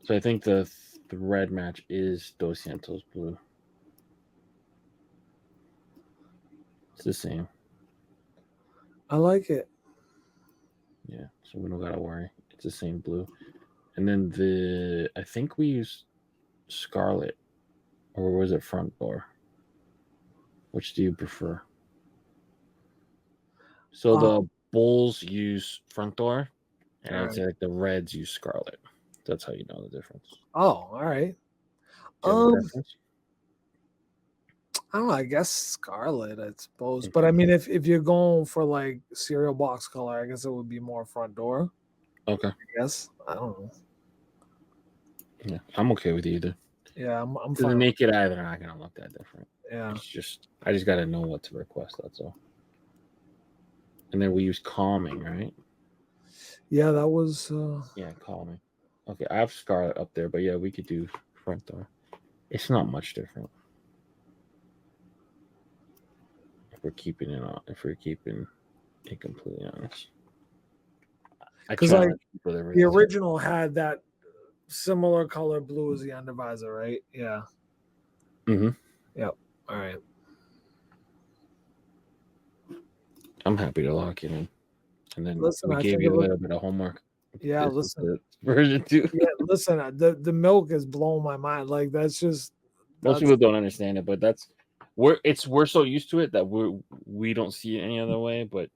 So I think the red match is 200 blue. It's the same. I like it. Yeah, so we don't gotta worry. It's the same blue. And then I think we used scarlet, or was it front door? Which do you prefer? So the bulls use front door, and I'd say like the reds use scarlet. That's how you know the difference. Oh, all right. Do you have a preference? I don't know. I guess scarlet, I suppose. But I mean, if you're going for like cereal box color, I guess it would be more front door. Okay. I guess. I don't know. Yeah, I'm okay with either. Yeah, I'm To fine. the naked eye, they're not gonna look that different. Yeah. I just gotta know what to request. That's all. And then we use calming, right? Yeah, that was. Yeah, calming. Okay, I have scarlet up there, but yeah, we could do front door. It's not much different. If we're keeping it completely honest. Because like the original had that similar color blue as the under visor, right? Yeah. Yep. All right. I'm happy to lock it in. And then listen, we gave you a little bit of homework. Yeah, listen. Version 2. Yeah, listen, the milk is blowing my mind. Like that's just most people don't understand it, but we're so used to it that we don't see it any other way. But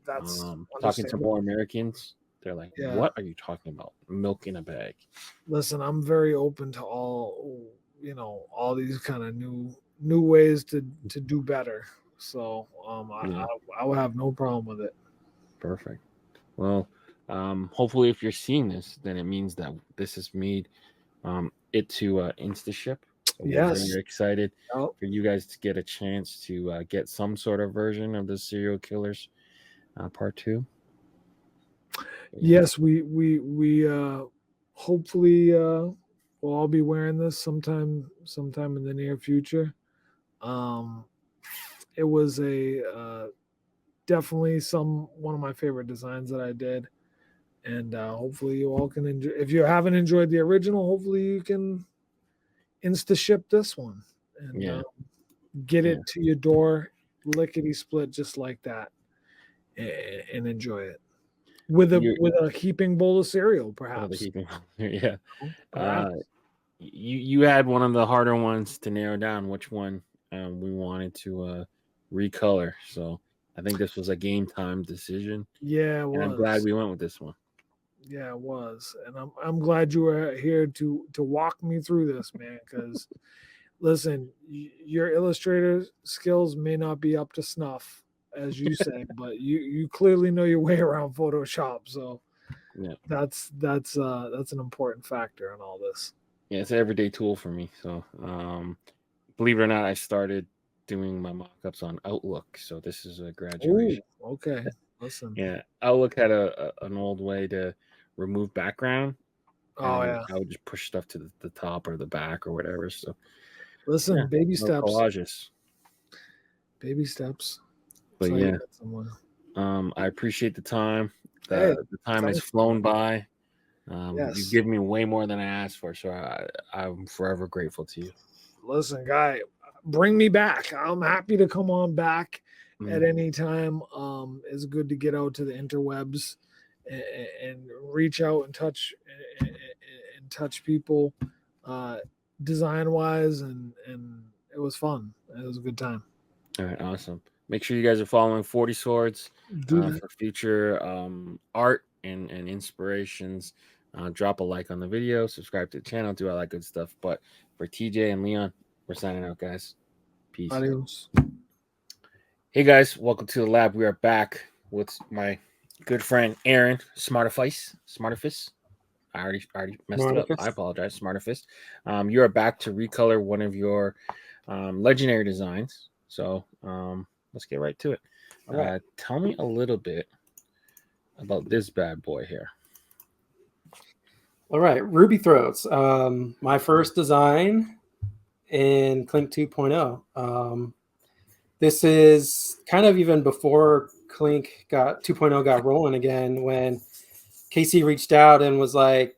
that's talking to more Americans, they're like, "What are you talking about? Milk in a bag?" Listen, I'm very open to all these kind of new ways to do better. So I will have no problem with it. Perfect. Well, hopefully, if you're seeing this, then it means that this has made it to InstaShip. So we're very excited for you guys to get a chance to get some sort of version of the Serial Killers Part 2. Yes, we hopefully we'll all be wearing this sometime in the near future. It was a definitely one of my favorite designs that I did, and hopefully you all can enjoy. If you haven't enjoyed the original, hopefully you can InstaShip this one and get it to your door lickety split just like that, and enjoy it with a heaping bowl of cereal, perhaps. Yeah. You had one of the harder ones to narrow down which one we wanted to recolor. So I think this was a game time decision. Yeah, it was. And I'm glad we went with this one. Yeah, it was. And I'm glad you were here to walk me through this, man, because listen, your illustrator skills may not be up to snuff, as you say, but you clearly know your way around Photoshop. So that's an important factor in all this. Yeah, it's an everyday tool for me. So believe it or not, I started doing my mock-ups on Outlook. So this is a graduation. Ooh, okay. Listen. Yeah, Outlook had an old way to remove background. Oh yeah. I would just push stuff to the top or the back or whatever. So listen, baby steps. Collages. Baby steps. But I appreciate the time. The time has flown by. You've given me way more than I asked for, so I'm forever grateful to you. Listen, guy, bring me back. I'm happy to come on back at any time. It's good to get out to the interwebs and reach out and touch people design wise, and it was fun. It was a good time. All right, awesome. Make sure you guys are following 40 Swords for future art and inspirations. Drop a like on the video, subscribe to the channel, do all that good stuff. But for TJ and Leon, we're signing out, guys. Peace. Adios. Hey guys, welcome to the lab. We are back with my good friend Aaron Smartifice. I already messed it up. I apologize, Smartifice. You are back to recolor one of your legendary designs. So let's get right to it. All right. Tell me a little bit about this bad boy here. All right, Ruby Throats. My first design in Clink 2.0. This is kind of even before Clink 2.0 got rolling again, when Casey reached out and was like,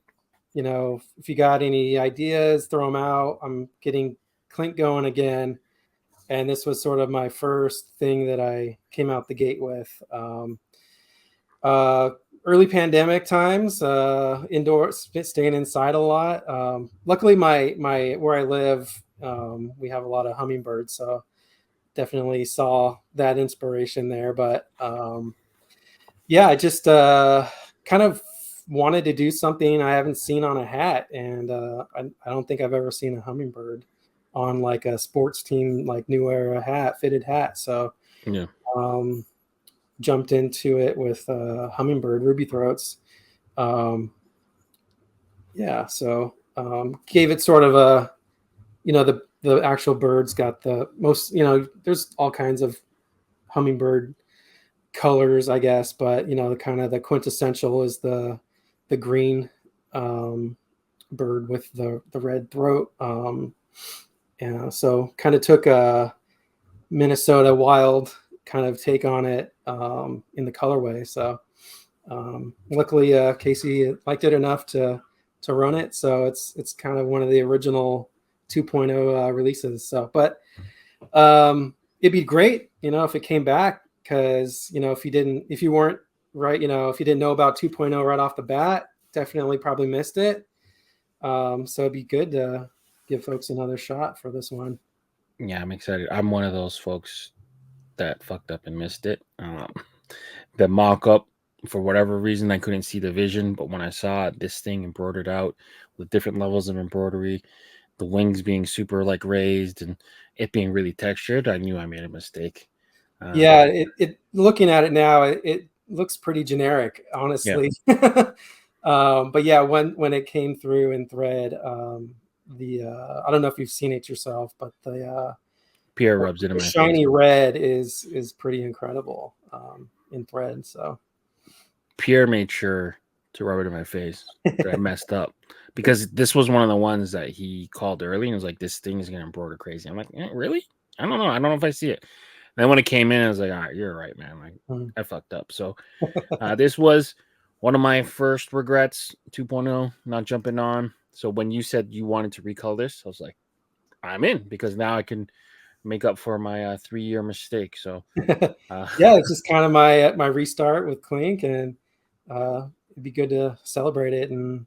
if you got any ideas, throw them out. I'm getting Clink going again. And this was sort of my first thing that I came out the gate with. Early pandemic times, indoors, staying inside a lot. Luckily, my where I live, we have a lot of hummingbirds, so definitely saw that inspiration there. But yeah, I just kind of wanted to do something I haven't seen on a hat, and I don't think I've ever seen a hummingbird on like a sports team, like New Era hat, fitted hat. So Yeah. Jumped into it with hummingbird Ruby Throats. So gave it sort of a, the actual birds got the most, there's all kinds of hummingbird colors, I guess, but kind of the quintessential is the green bird with the red throat. So kind of took a Minnesota wild kind of take on it in the colorway. So luckily Casey liked it enough to run it. So it's kind of one of the original 2.0 releases. So, but it'd be great, if it came back, because, if you weren't right, if you didn't know about 2.0 right off the bat, definitely probably missed it. So it'd be good to give folks another shot for this one. Yeah, I'm excited. I'm one of those folks that fucked up and missed it. The mock-up, for whatever reason, I couldn't see the vision, but when I saw this thing embroidered out with different levels of embroidery, the wings being super like raised and it being really textured, I knew I made a mistake. Yeah, it looking at it now, it looks pretty generic, honestly. Yeah. But yeah, when it came through in thread, I don't know if you've seen it yourself, but the Pierre rubs it in my shiny face. red is pretty incredible in thread. So Pierre made sure to rub it in my face that I messed up, because this was one of the ones that he called early and was like, "This thing is gonna embroider crazy." I'm like, "Really? I don't know. I don't know if I see it." And then when it came in, I was like, "All right, you're right, man. Like, I fucked up." So this was one of my first regrets. 2.0 not jumping on. So when you said you wanted to recolor this, I was like, I'm in, because now I can make up for my 3-year mistake. So yeah, it's just kind of my restart with Clink, and it'd be good to celebrate it and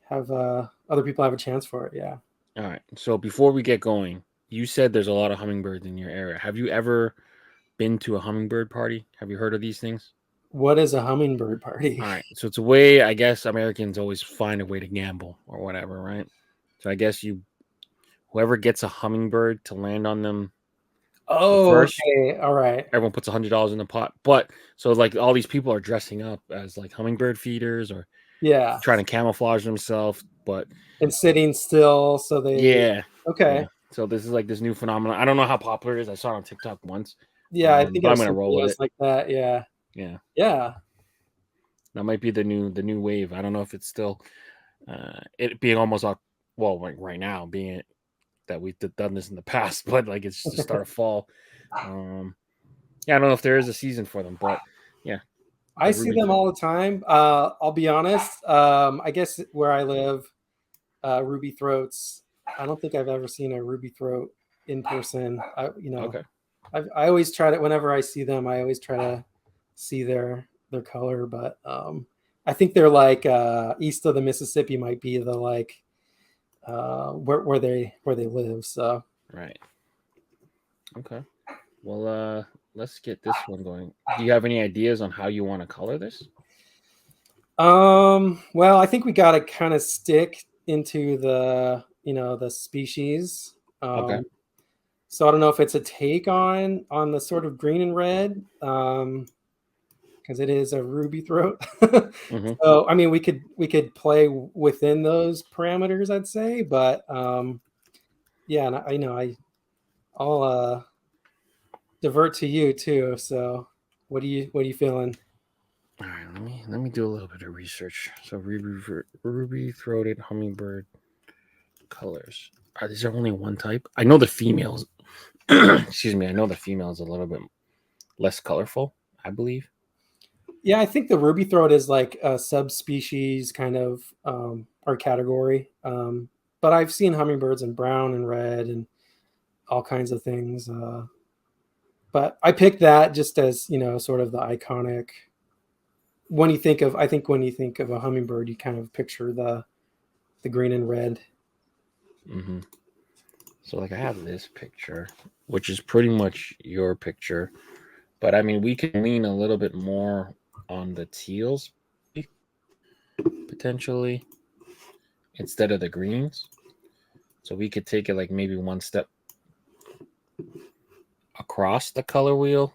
have other people have a chance for it. Yeah. All right. So before we get going, you said there's a lot of hummingbirds in your area. Have you ever been to a hummingbird party? Have you heard of these things? What is a hummingbird party? All right. So it's a way, I guess, Americans always find a way to gamble or whatever, right? So I guess whoever gets a hummingbird to land on them. Oh, first, okay. All right. Everyone puts $100 in the pot. But so like all these people are dressing up as like hummingbird feeders or trying to camouflage themselves, and sitting still. So they okay. Yeah. So this is like this new phenomenon. I don't know how popular it is. I saw it on TikTok once. Yeah, I think I'm gonna roll with it like that. Yeah. Yeah. That might be the new wave. I don't know if it's still it being almost like right now, being it that we've done this in the past, but like it's just the start of fall. I don't know if there is a season for them, but yeah. I see them all the time. I'll be honest. I guess where I live, Ruby Throats, I don't think I've ever seen a Ruby Throat in person. Okay. I always try to, whenever I see them, I always try to see their color, but I think they're like east of the Mississippi might be the like where they live. So right. Okay. Well, let's get this one going. Do you have any ideas on how you want to color this? Well, I think we got to kind of stick into the the species. Okay. So I don't know if it's a take on the sort of green and red, because it is a ruby throat. Mm-hmm. So I mean, we could play within those parameters, I'd say, but yeah, and I'll divert to you too. So what are you feeling? All right, let me do a little bit of research. So ruby throated hummingbird colors. Is there only one type? I know the females. Excuse me. I know the female is a little bit less colorful, I believe. Yeah, I think the ruby throat is like a subspecies kind of or category. But I've seen hummingbirds in brown and red and all kinds of things. But I picked that just as, sort of the iconic. When you think of, I think when you think of a hummingbird, you kind of picture the green and red. Mm-hmm. So like I have this picture, which is pretty much your picture, but I mean we can lean a little bit more on the teals potentially instead of the greens. So we could take it like maybe one step across the color wheel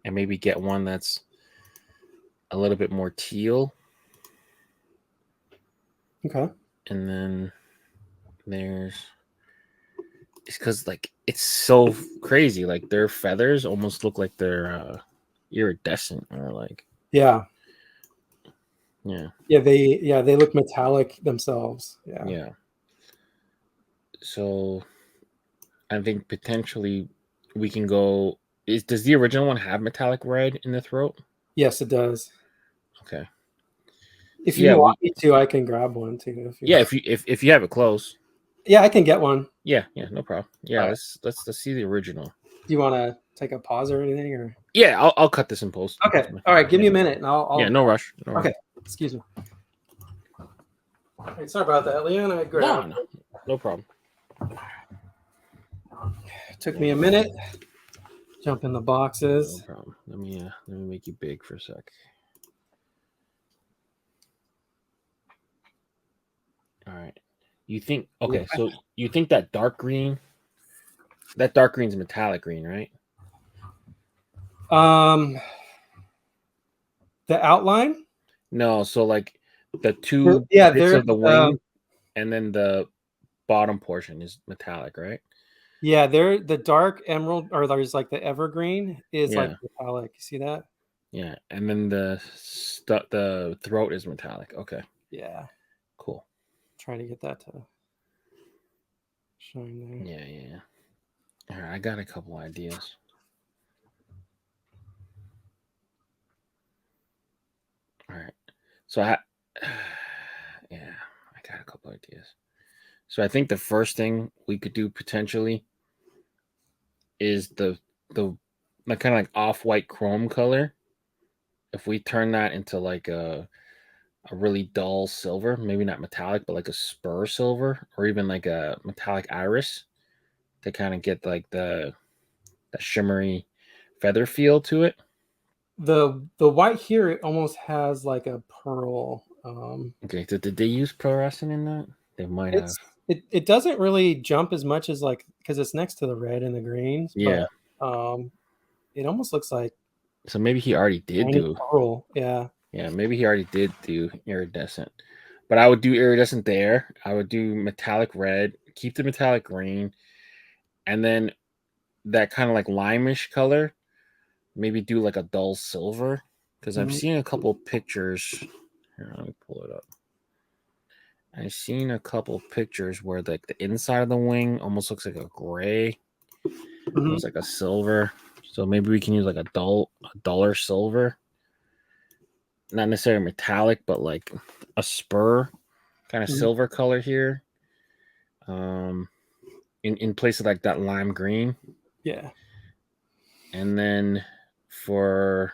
and maybe get one that's a little bit more teal. Okay. And then it's because like it's so crazy. Like their feathers almost look like they're iridescent or like Yeah. yeah. They look metallic themselves. Yeah. Yeah. So I think potentially we can go. Does the original one have metallic red in the throat? Yes, it does. Okay. If you want me to, I can grab one too. If you have it close. Yeah, I can get one. Yeah, no problem. Yeah, right. let's see the original. Do you want to take a pause or anything, or? Yeah, I'll cut this in post. Okay. All right. Give me a minute, and I'll. Yeah, no rush. Okay. Excuse me. Hey, sorry about that, Leon. I grabbed. No problem. Took me a minute. Jump in the boxes. No problem. Let me make you big for a sec. All right. You think so you think that dark green's metallic green, right? The outline? No, so like the two bits of the wing and then the bottom portion is metallic, right? Yeah, they're the dark emerald, or there's like the evergreen is like metallic. You see that? Yeah, and then the throat is metallic. Okay. Yeah. Cool. Trying to get that to shine there. Yeah. All right, I got a couple ideas. All right. So I got a couple ideas. So I think the first thing we could do potentially is the like kind of like off-white chrome color. If we turn that into like a really dull silver, maybe not metallic, but like a spur silver or even like a metallic iris to kind of get like the shimmery feather feel to it. The white here, it almost has like a pearl. Okay, so did they use fluorescent in that? They might have. It doesn't really jump as much as like because it's next to the red and the greens. Yeah. But it almost looks like. So maybe he already did do pearl. Yeah. Yeah, maybe he already did do iridescent. But I would do iridescent there. I would do metallic red, keep the metallic green, and then that kind of like limeish color, maybe do like a dull silver. Because I've seen a couple pictures. Here, let me pull it up. I've seen a couple pictures where like the inside of the wing almost looks like a gray. Almost like a silver. So maybe we can use like a duller silver. Not necessarily metallic, but like a spur kind of silver color here. In place of like that lime green. Yeah. And then for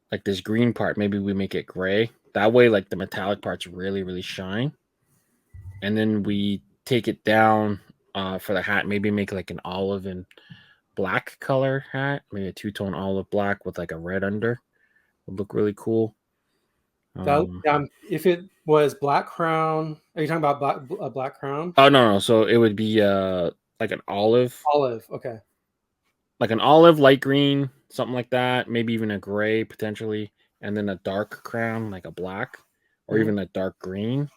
like this green part, maybe we make it gray. That way, like the metallic parts really, really shine. And then we take it down for the hat, maybe make like an olive and black color hat, maybe a two-tone olive black with like a red under. Would look really cool. If it was black crown, are you talking about a black crown? Oh no. So it would be like an olive. Olive, okay. Like an olive, light green, something like that. Maybe even a gray potentially, and then a dark crown, like a black, or even a dark green.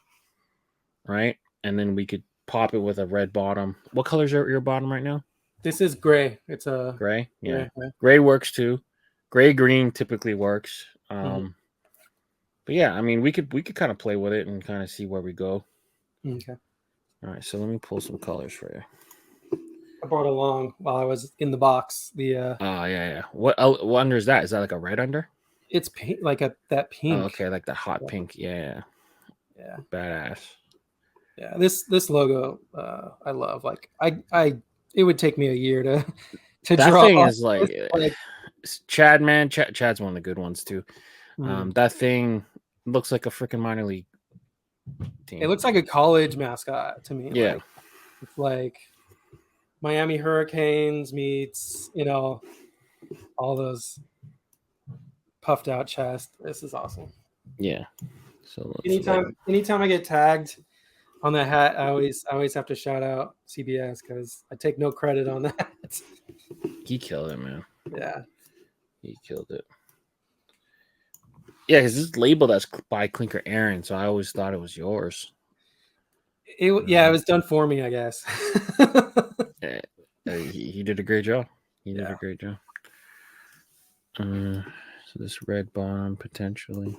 Right, and then we could pop it with a red bottom. What color is your bottom right now? This is gray. It's a Gray. Yeah, gray. gray works too. Gray green typically works. Mm-hmm. But yeah, I mean, we could kind of play with it and kind of see where we go. Okay. All right, so let me pull some colors for you. I brought along while I was in the box. Oh yeah. What under is that? Is that like a red under? It's pink, like that pink. Oh, okay, like the hot pink. Yeah. Badass. Yeah, this logo I love. Like it would take me a year to that draw. Thing is like Chad, man. Chad's one of the good ones too. That thing looks like a freaking minor league team. It looks like a college mascot to me. Yeah. It's like Miami Hurricanes meets, all those puffed out chest. This is awesome. Yeah. So anytime I get tagged on the hat, I always have to shout out CBS because I take no credit on that. He killed it, man. Yeah. He killed it. Yeah, because it's labeled as by Clinker Aaron, so I always thought it was yours. It was done for me, I guess. He did a great job. He did a great job. So this red bottom potentially.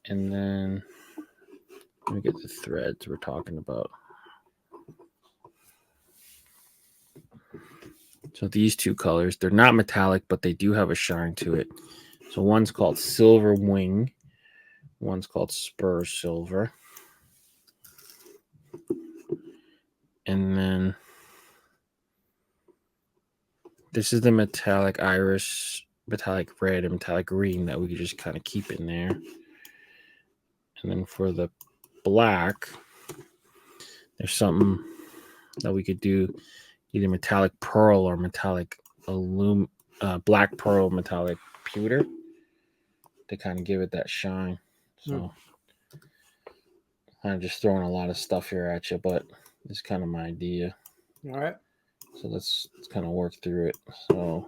And then let me get the threads we're talking about. So these two colors, they're not metallic, but they do have a shine to it. So one's called Silver Wing. One's called Spur Silver. And then this is the metallic iris, metallic red, and metallic green that we could just kind of keep in there. And then for the black, there's something that we could do, either metallic pearl or metallic black pearl metallic pewter to kind of give it that shine. So I'm just throwing a lot of stuff here at you, but it's kind of my idea. All right. So let's kind of work through it. So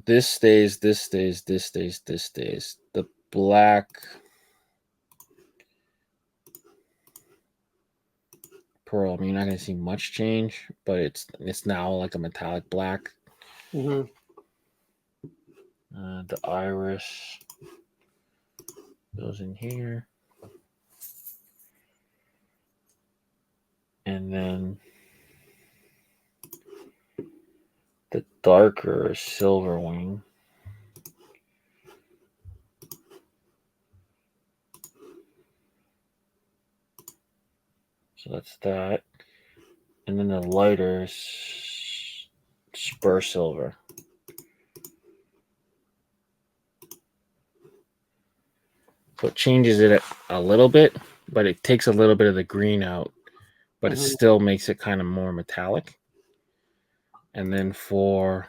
this stays, this stays, this stays, this stays. The black pearl, I mean, you're not going to see much change, but it's now like a metallic black. Mm-hmm. The iris goes in here. And then the darker Silver Wing. So that's that. And then the lighter Spur Silver. So it changes it a little bit, but it takes a little bit of the green out, but it still makes it kind of more metallic. And then for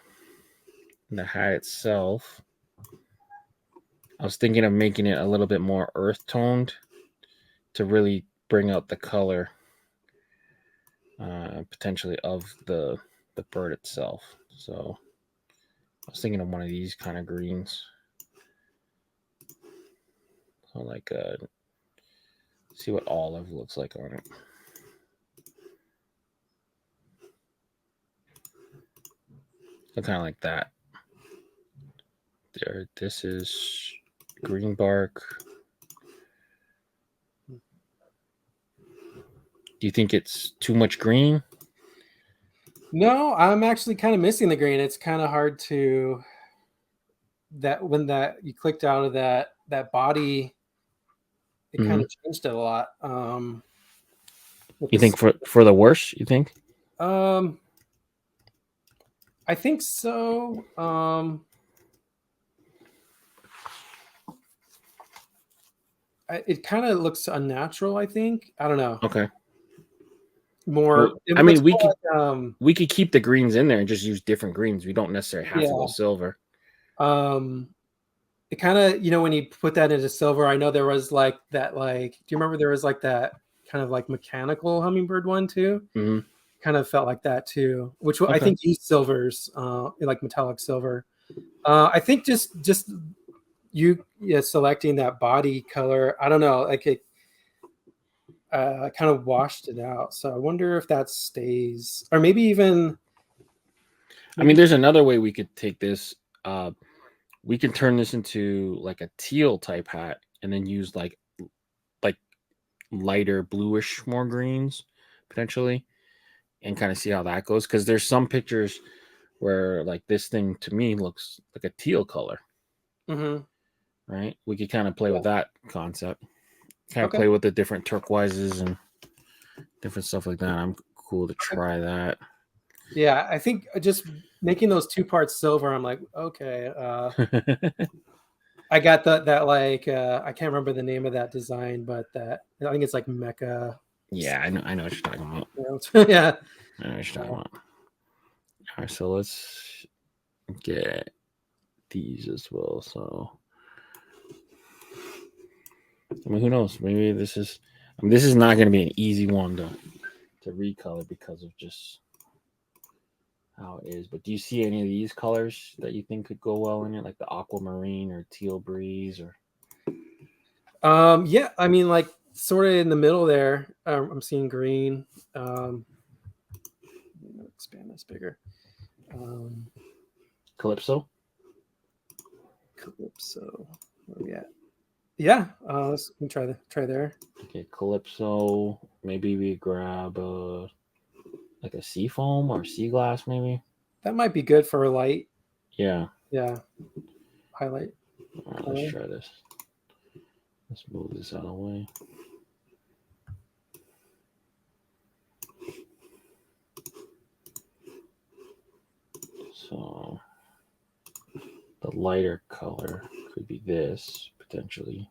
the hat itself, I was thinking of making it a little bit more earth toned to really bring out the color potentially of the bird itself. So I was thinking of one of these kind of greens. So like see what olive looks like on it. So kind of like that. There, this is green bark. Do you think it's too much green? No, I'm actually kind of missing the green. It's kind of hard to when you clicked out of that body, it kind of changed it a lot. You think for the worse, you think? I think so. It kind of looks unnatural, I think. I don't know. Okay. More. Well, I mean, we could keep the greens in there and just use different greens. We don't necessarily have to go silver. It kind of, when you put that into silver, I know there was like that, do you remember there was like that kind of like mechanical hummingbird one too? Mm-hmm. Kind of felt like that too, which I think used silvers, like metallic silver. I think just you selecting that body color, I don't know, like kind of washed it out. So I wonder if that stays, or maybe even. I mean, there's another way we could take this. We can turn this into like a teal type hat, and then use like lighter bluish, more greens potentially, and kind of see how that goes. Because there's some pictures where like this thing to me looks like a teal color. Mm-hmm. Right? We could kind of play with that concept. Kind of Okay. play with the different turquoises and different stuff like that. I'm cool to try that. Yeah, I think just making those 2 parts silver, I'm like, okay. I got that like I can't remember the name of that design, but that I think it's like Mecha. Yeah, I know what you're talking about. Yeah. I know what you're talking about. All right, so let's get these as well. So, I mean, who knows? Maybe this is. I mean, this is not going to be an easy one to recolor because of just how it is. But do you see any of these colors that you think could go well in it, like the aquamarine or teal breeze or? Yeah, I mean, like sort of in the middle there. I'm seeing green. Expand this bigger. Calypso. Where we at? Yeah, let's try there. Okay, Calypso. Maybe we grab like a sea foam or sea glass, maybe. That might be good for a light. Yeah. Yeah. Highlight. All right, let's try this. Let's move this out of the way. So the lighter color could be this potentially,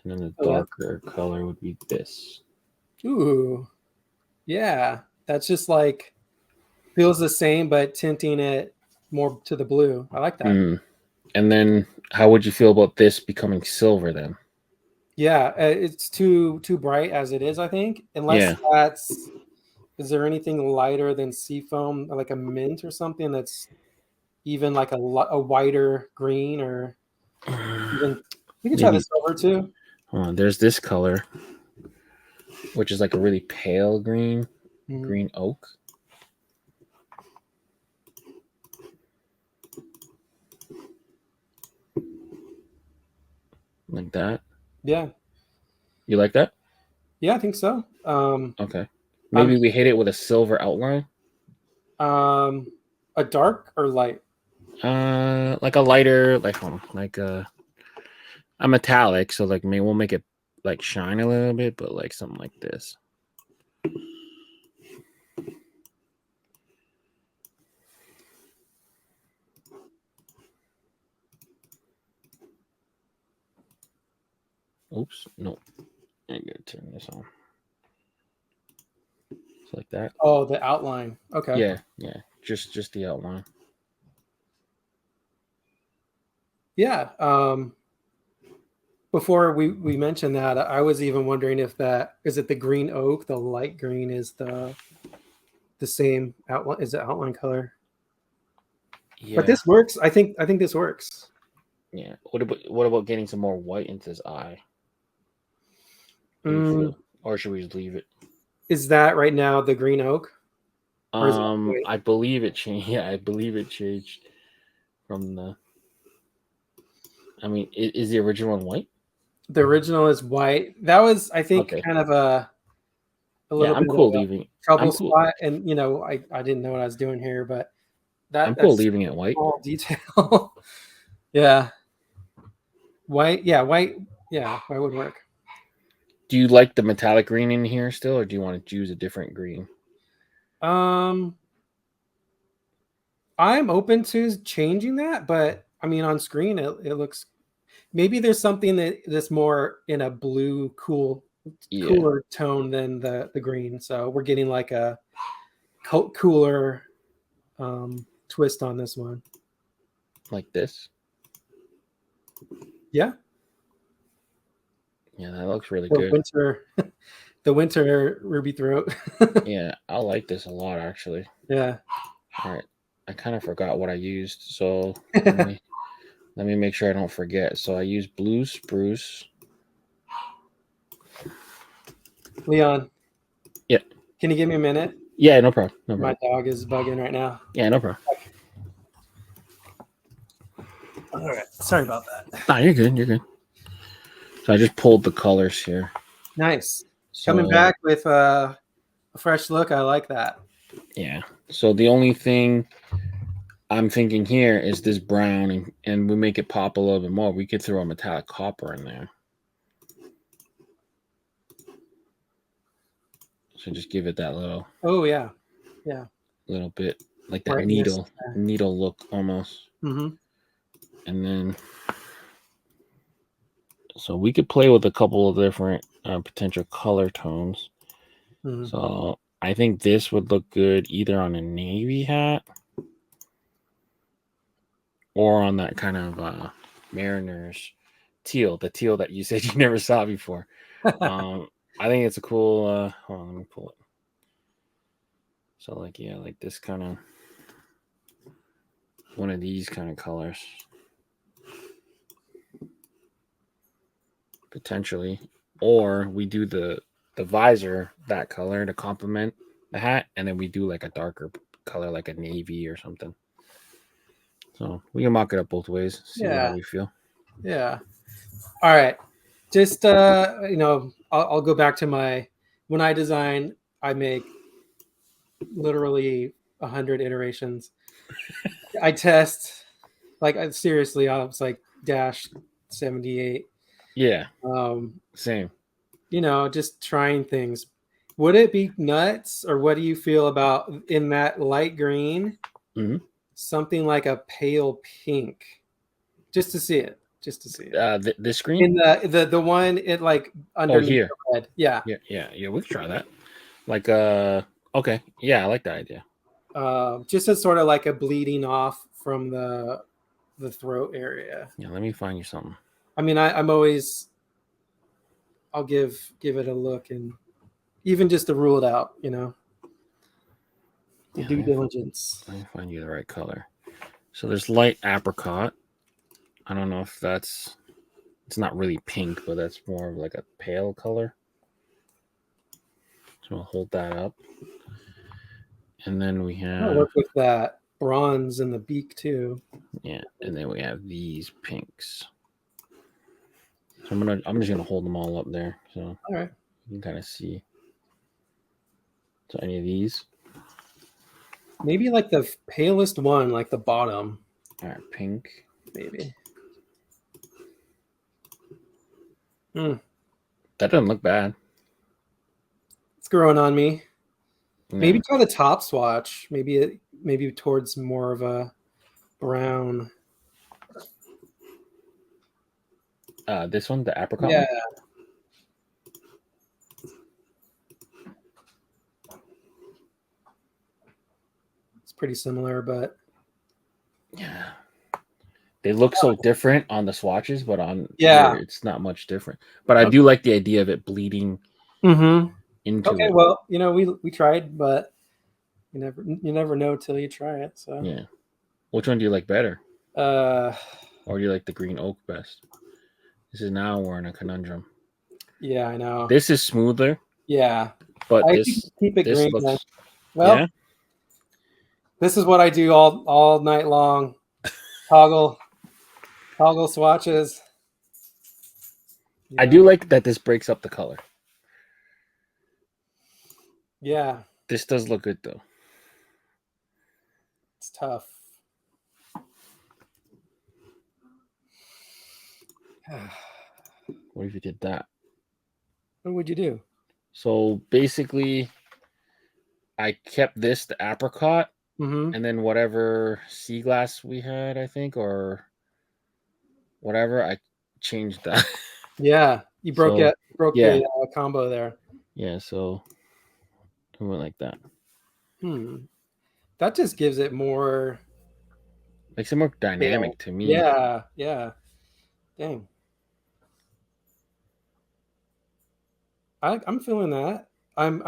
and then the darker color would be this. Ooh, yeah, that's just like feels the same, but tinting it more to the blue. I like that. Mm. And then, how would you feel about this becoming silver then? Yeah, it's too bright as it is, I think. Unless that's, is there anything lighter than seafoam, like a mint or something that's even like a whiter green, or even we can try the silver too. There's this color, which is like a really pale green, green oak. Like that. Yeah. You like that? Yeah, I think so. Okay. Maybe we hit it with a silver outline. A dark or light? Like a lighter, like a metallic. So like maybe we'll make it like shine a little bit, but like something like this. Oops, no. I'm gonna turn this on. It's like that. Oh, the outline. Okay. Yeah. Just the outline. Yeah. Before we mentioned that, I was even wondering if that is it the green oak, the light green is the same outline, is the outline color. Yeah. But this works. I think this works. Yeah. What about getting some more white into his eye? Or should we just leave it? Is that right now the green oak? I believe it changed. Yeah, I believe it changed from the. I mean, is the original one white? The original is white. That was, I think, kind of a little bit cool of a leaving trouble spot, and I didn't know what I was doing here, but I'm cool leaving it white. Small detail. Yeah. White. Yeah, white. Yeah, white would work. Do you like the metallic green in here still, or do you want to choose a different green? I'm open to changing that, but I mean, on screen it looks. Maybe there's something that's more in a blue, cooler tone than the green. So we're getting like a cooler twist on this one. Like this. Yeah. Yeah, that looks really good. The winter ruby throat. Yeah, I like this a lot, actually. Yeah. All right. I kind of forgot what I used, so let me make sure I don't forget. So I used blue spruce. Leon. Yeah. Can you give me a minute? Yeah, no problem. No My problem. dog is bugging right now. Yeah, no problem. All right. Sorry about that. Nah, you're good. You're good. So I just pulled the colors here. Nice. So, Coming back with a fresh look. I like that. Yeah. So the only thing I'm thinking here is this brown, and we make it pop a little bit more. We could throw a metallic copper in there. So just give it that little. Oh yeah. Little bit like that Brightness. needle look almost. Mm-hmm. And then, so we could play with a couple of different potential color tones. Mm-hmm. So I think this would look good either on a navy hat or on that kind of Mariners teal, the teal that you said you never saw before. I think it's a cool. Hold on, let me pull it. So like, yeah, like this kind of one of these kind of colors. Potentially, or we do the visor that color to complement the hat, and then we do like a darker color like a navy or something. So we can mock it up both ways, see how we feel. Yeah. All right. Just I'll go back to when I design, I make literally 100 iterations. I test, like, seriously, I was like dash 78. Yeah. Same. Just trying things. Would it be nuts, or what do you feel about in that light green? Mm-hmm. Something like a pale pink, just to see it. This green in the one it like underneath here. the red. Yeah. We can try that. Like okay, yeah, I like that idea. Just as sort of like a bleeding off from the throat area. Yeah, let me find you something. I mean, I'll give it a look, and even just to rule it out, due diligence. Let me find you the right color. So there's light apricot. I don't know if it's not really pink, but that's more of like a pale color. So we'll hold that up. And then we have... I'll work with that bronze in the beak too. Yeah, and then we have these pinks. So I'm just gonna hold them all up there, so all right, you can kind of see. So any of these? Maybe like the palest one, like the bottom. All right, pink. Maybe. That doesn't look bad. It's growing on me. No. Maybe try the top swatch. Maybe towards more of a brown. This one, the apricot. Yeah. It's pretty similar, but yeah, they look so different on the swatches, but on here, it's not much different. But I do like the idea of it bleeding into it. Well, we tried, but you never know till you try it. So yeah, which one do you like better? Or do you like the green oak best? This is now we're in a conundrum. Yeah, I know. This is smoother. Yeah, but I this keep it this green. looks. Well, yeah? This is what I do all night long. Toggle swatches. Yeah. I do like that this breaks up the color. Yeah. This does look good though. It's tough. What if you did that? What would you do? So basically, I kept the apricot, and then whatever sea glass we had, I think, or whatever, I changed that. Yeah, you broke the combo there. Yeah, so it went like that. That just gives it more, makes it more dynamic to me. Yeah. Dang. I'm feeling that. I'm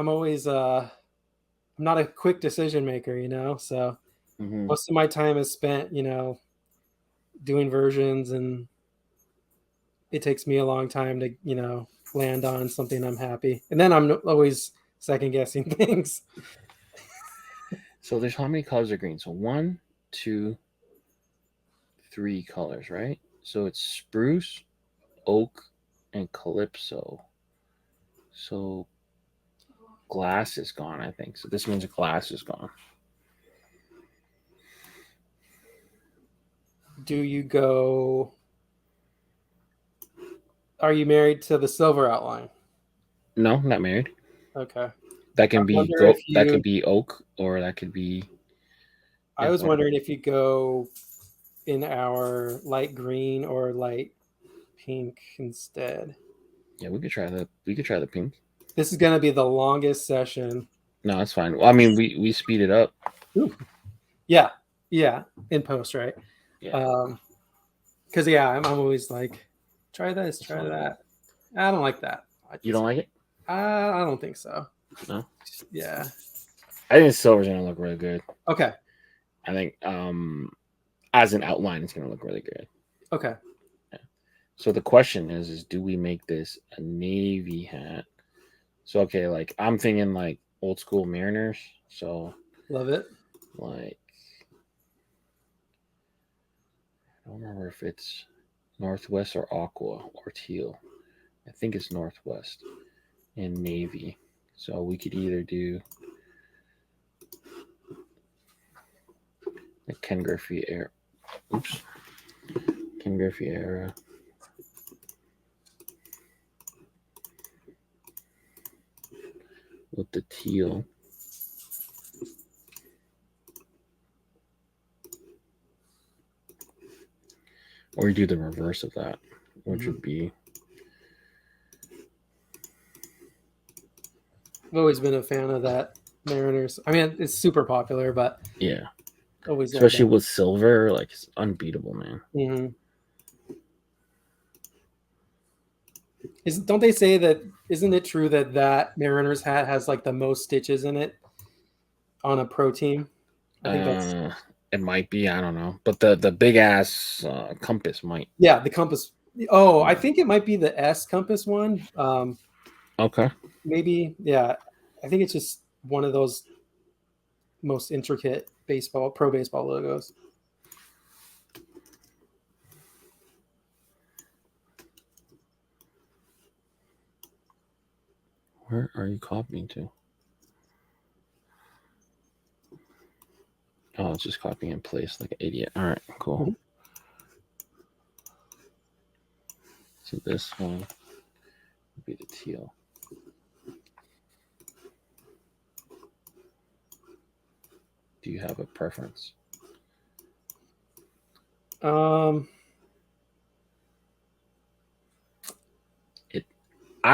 always I'm not a quick decision maker, so most of my time is spent, doing versions, and it takes me a long time to, land on something I'm happy. And then I'm always second guessing things. So there's how many colors are green? So 1, 2, 3 colors, right? So it's spruce, oak, and calypso. So glass is gone, I think. So this means glass is gone. Do you go? Are you married to the silver outline? No, not married. Okay. That can be that could be oak, or that could be. I was wondering if you go in our light green or light pink instead. Yeah, we could try the pink. This is gonna be the longest session. No, it's fine. Well, I mean, we speed it up. Ooh. Yeah, in post, right? Yeah. Because I'm always like, try this, try that. I don't like that. You don't like it? I don't think so. No. Yeah. I think silver's gonna look really good. Okay. I think as an outline, it's gonna look really good. Okay. Yeah. So the question is do we make this a navy hat? So okay, like I'm thinking like old school Mariners. So love it. Like I don't remember if it's Northwest or Aqua or Teal. I think it's Northwest and Navy. So we could either do the Ken Griffey era. Oops. Ken Griffey era. With the teal. Or you do the reverse of that, which would be. I've always been a fan of that Mariners. I mean, it's super popular, but yeah, always especially with silver, like it's unbeatable, man. Mm-hmm. Don't they say that? Isn't it true that Mariners hat has like the most stitches in it on a pro team? I think that's. It might be, I don't know, but the big ass compass might. Yeah, the compass. Oh, I think it might be the S compass one. Okay. Maybe, yeah. I think it's just one of those most intricate pro baseball logos. Where are you copying to? Oh, it's just copying in place like an idiot. All right, cool. Mm-hmm. So this one would be the teal. Do you have a preference? I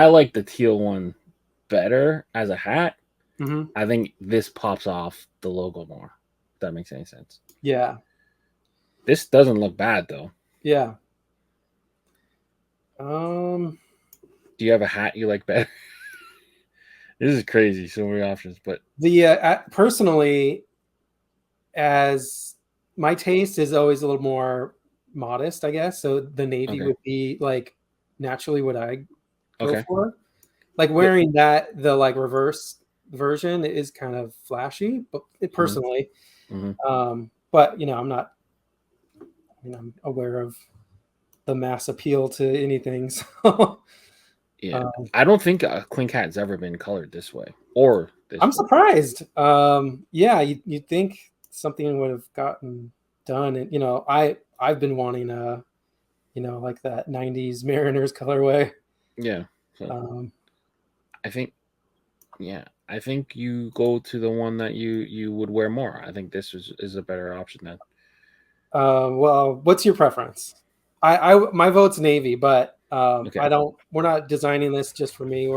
like the teal one better as a hat. Mm-hmm. I think this pops off the logo more. If that makes any sense. Yeah. This doesn't look bad though. Yeah. Do you have a hat you like better? This is crazy. So many options, but personally, as my taste is always a little more modest, I guess. So the navy would be like naturally what I go for. Like wearing the like reverse version is kind of flashy, but personally, but I'm not. I'm aware of the mass appeal to anything. So. Yeah, I don't think a Clink hat's ever been colored this way or this. I'm surprised. Yeah, you'd think something would have gotten done, and I've been wanting like that '90s Mariners colorway. Yeah, so, I think you go to the one that you would wear more. I think this is a better option then. Well, what's your preference? My vote's navy, but. We're not designing this just for me.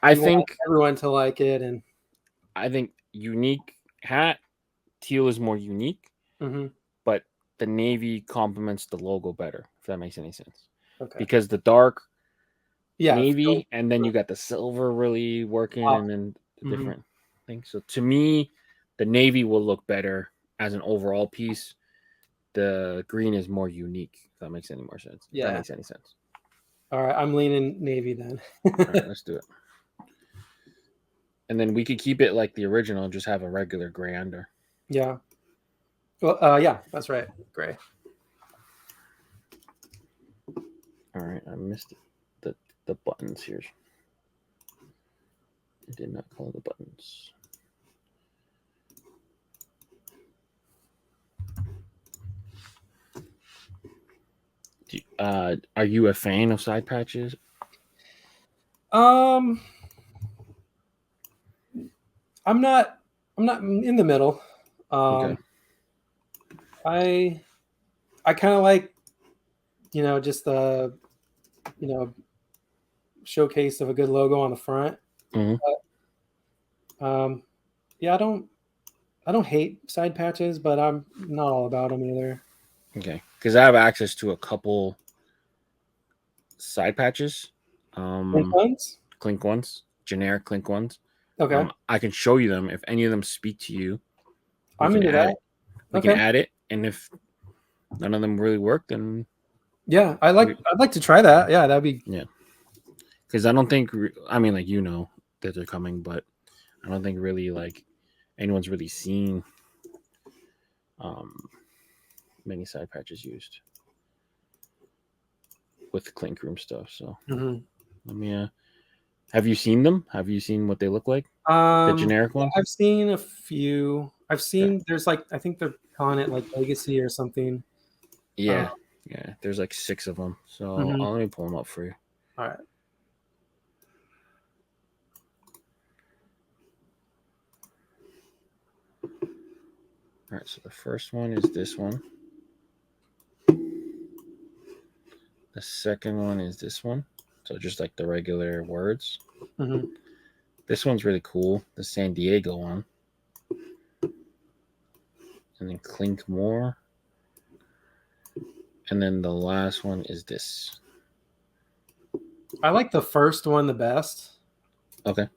I think everyone to like it, and I think unique hat teal is more unique, but the navy complements the logo better, if that makes any sense. Okay. Because the dark navy, and then you got the silver really working, and then the different things. So to me, the navy will look better as an overall piece. The green is more unique, if that makes any more sense. Yeah. If that makes any sense. All right, I'm leaning navy then. All right, let's do it. And then we could keep it like the original, just have a regular gray under. Yeah. Well, yeah, that's right. Gray. All right, I missed the buttons here. I did not color the buttons. Are you a fan of side patches? I'm not in the middle. Okay. I kind of like, just the, showcase of a good logo on the front. Mm-hmm. But, yeah, I don't hate side patches, but I'm not all about them either. Okay, because I have access to a couple side patches. Clink ones, generic Clink ones. Okay. I can show you them. If any of them speak to you, I'm into that. We can add it, and if none of them really work, then yeah, I'd like to try that. Yeah, that'd be because I don't think like that they're coming, but I don't think really like anyone's really seen many side patches used with Clink Room stuff. So let me have you seen them? Have you seen what they look like? The generic ones? I've seen a few. I've seen there's like, I think they're calling it like Legacy or something. Yeah. Yeah. There's like 6 of them. So let me pull them up for you. All right. All right. So the first one is this one. The second one is this one. So just like the regular words. This one's really cool. The San Diego one. And then Clink More. And then the last one is this. I like the first one the best. Okay.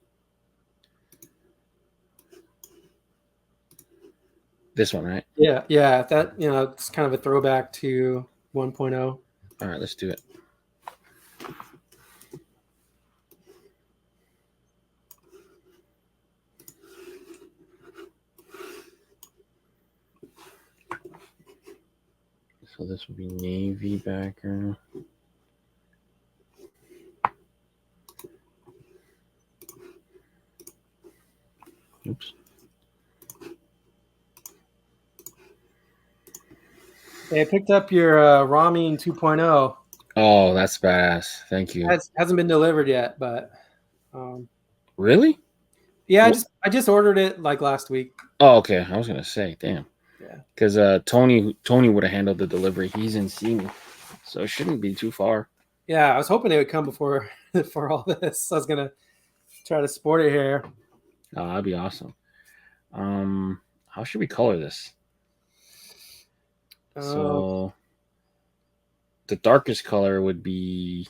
This one, right? Yeah. Yeah. That, it's kind of a throwback to 1.0. All right, let's do it. So this would be navy backer. Oops. Hey, I picked up your Ramen 2.0. Oh, that's badass. Thank you. It hasn't been delivered yet, but really? Yeah, I just ordered it like last week. Oh, okay. I was gonna say, damn. Yeah. Because Tony would have handled the delivery. He's in Seymour, so it shouldn't be too far. Yeah, I was hoping it would come before for all this. I was gonna try to sport it here. Oh, that'd be awesome. How should we color this? So the darkest color would be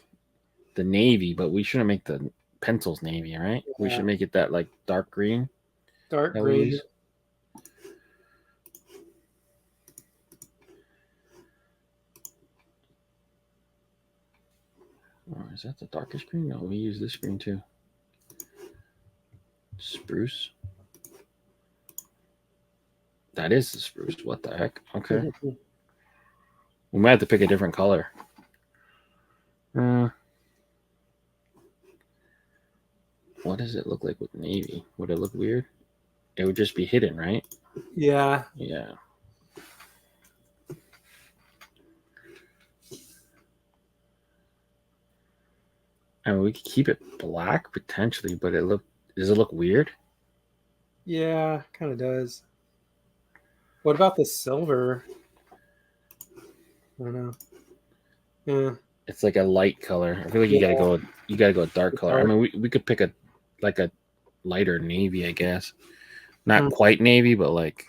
the navy, but we shouldn't make the pencils navy, right? Yeah. We should make it that like dark green. Dark green. Oh, is that the darkest green? No, we use this green too. Spruce. That is the spruce. What the heck? Okay. We might have to pick a different color. What does it look like with navy? Would it look weird? It would just be hidden, right? Yeah. Yeah. I mean, we could keep it black potentially, but does it look weird? Yeah, kind of does. What about the silver? I don't know. Yeah. It's like a light color. I feel like you gotta go a dark color. I mean, we could pick a lighter navy, I guess. Not quite navy, but like.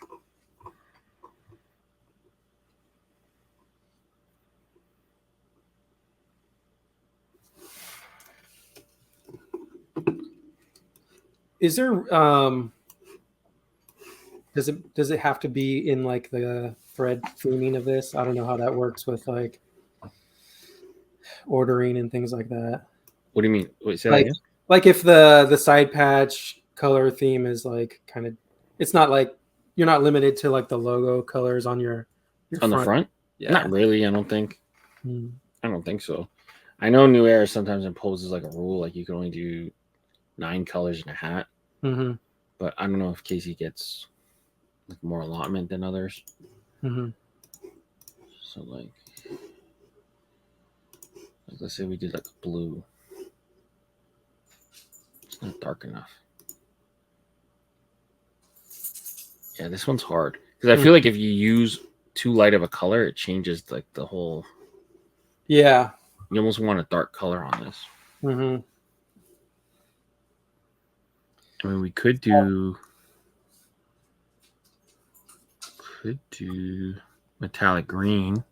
Is there does it have to be in like the thread theming of this? I don't know how that works with like ordering and things like that. What do you mean? Wait, say that again? Like if the side patch color theme is like kind of, it's not like you're not limited to like the logo colors on your on the front. Yeah. Not really. I don't think. I don't think so. I know New Era sometimes imposes like a rule, like you can only do 9 colors in a hat. Mm-hmm. But I don't know if Casey gets like more allotment than others. Mm-hmm. So like let's say we did like a blue. It's not dark enough. Yeah, this one's hard because I feel like if you use too light of a color, it changes like the whole. Yeah. You almost want a dark color on this. Mm-hmm. I mean, we could do metallic green.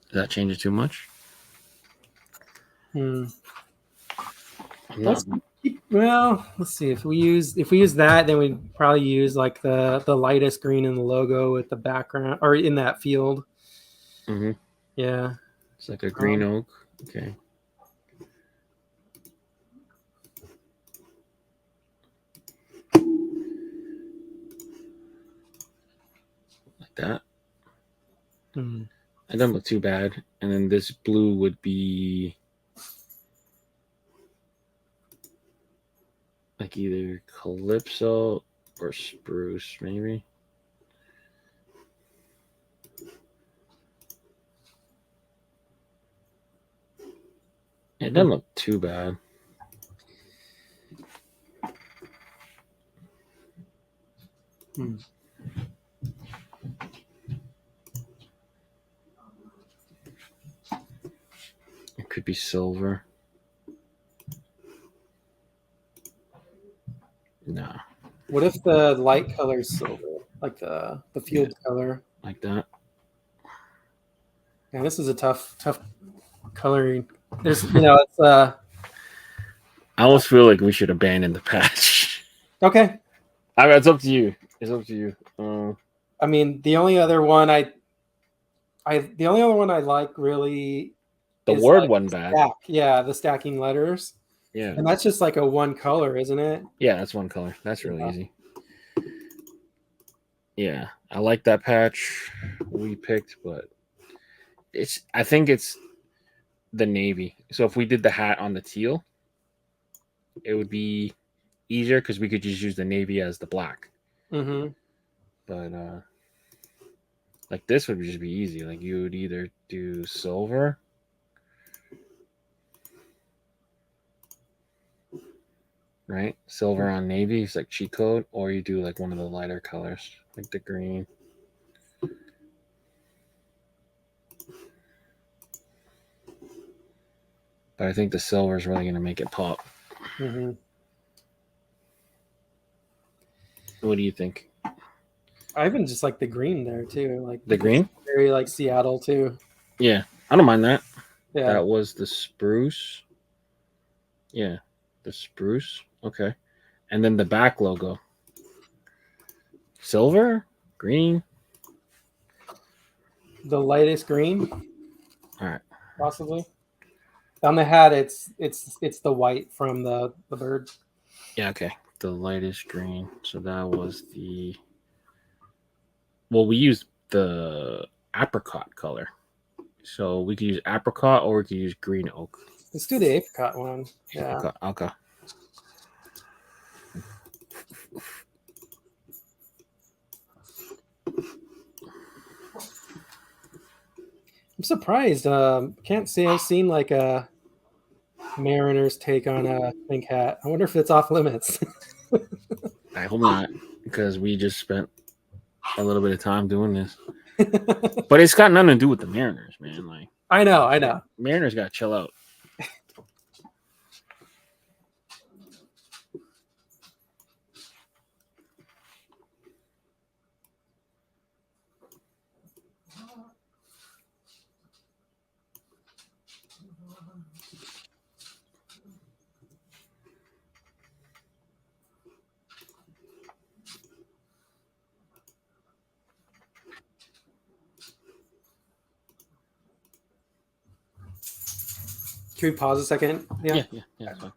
Does that change it too much? Well, let's see. If we use that, then we'd probably use like the lightest green in the logo with the background or in that field. Mm-hmm. Yeah. It's like a green oak. Okay. Like that. It doesn't look too bad. And then this blue would be like either Calypso or Spruce, maybe. It doesn't look too bad. It could be silver. No. What if the light color is silver, like the field color, like that? Yeah, this is a tough coloring. There's, it's I almost feel like we should abandon the patch. Okay. I mean, it's up to you. It's up to you. I mean, the only other one I like really the is word like one bad. Yeah, the stacking letters. Yeah. And that's just like a one color, isn't it? Yeah, that's one color. That's really easy. Yeah, I like that patch we picked, but I think it's the navy. So if we did the hat on the teal, it would be easier because we could just use the navy as the black. Mm-hmm. But like this would just be easy. Like you would either do silver, right? Silver on navy is like cheat code, or you do like one of the lighter colors, like the green. But I think the silver is really going to make it pop. Mm-hmm. What do you think? I even just like the green there too. Like the green? Very like Seattle too. Yeah, I don't mind that. Yeah. That was the spruce. Yeah, the spruce. Okay. And then the back logo. Silver? Green? The lightest green. All right. Possibly. On the hat, it's the white from the bird. Yeah, okay. The lightest green. So that was the... Well, we used the apricot color. So we could use apricot or we could use green oak. Let's do the apricot one. Yeah. Apricot. Okay. I'm surprised. Can't say I've seen like a Mariners take on a pink hat. I wonder if it's off limits. I hope not, because we just spent a little bit of time doing this. But it's got nothing to do with the Mariners, man. Like I know. Mariners got to chill out. Can we pause a second? Yeah, that's fine.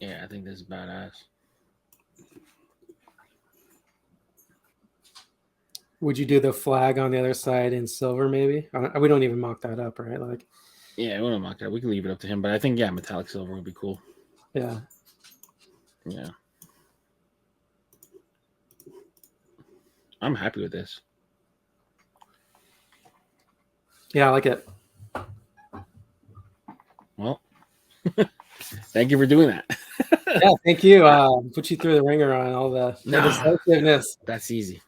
Yeah, I think this is badass. Would you do the flag on the other side in silver, maybe? We don't even mock that up, right? Like, yeah, we don't mock that. We can leave it up to him, but I think metallic silver would be cool. Yeah. Yeah. I'm happy with this. Yeah, I like it. Well, thank you for doing that. Yeah, thank you. Put you through the ringer on all the decisiveness. That's easy.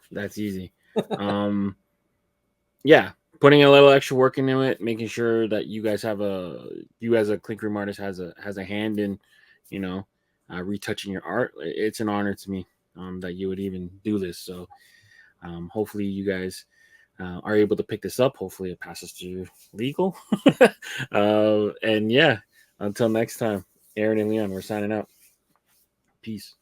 Yeah, putting a little extra work into it, making sure that you guys have you as a Clink Room artist has a hand in, retouching your art. It's an honor to me that you would even do this. So hopefully you guys are able to pick this up. Hopefully it passes through legal. And yeah, until next time, Aaron and Leon, we're signing out. Peace.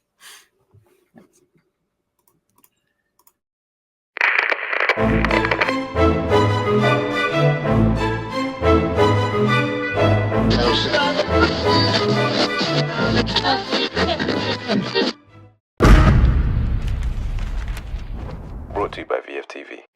Brought to you by VFTV.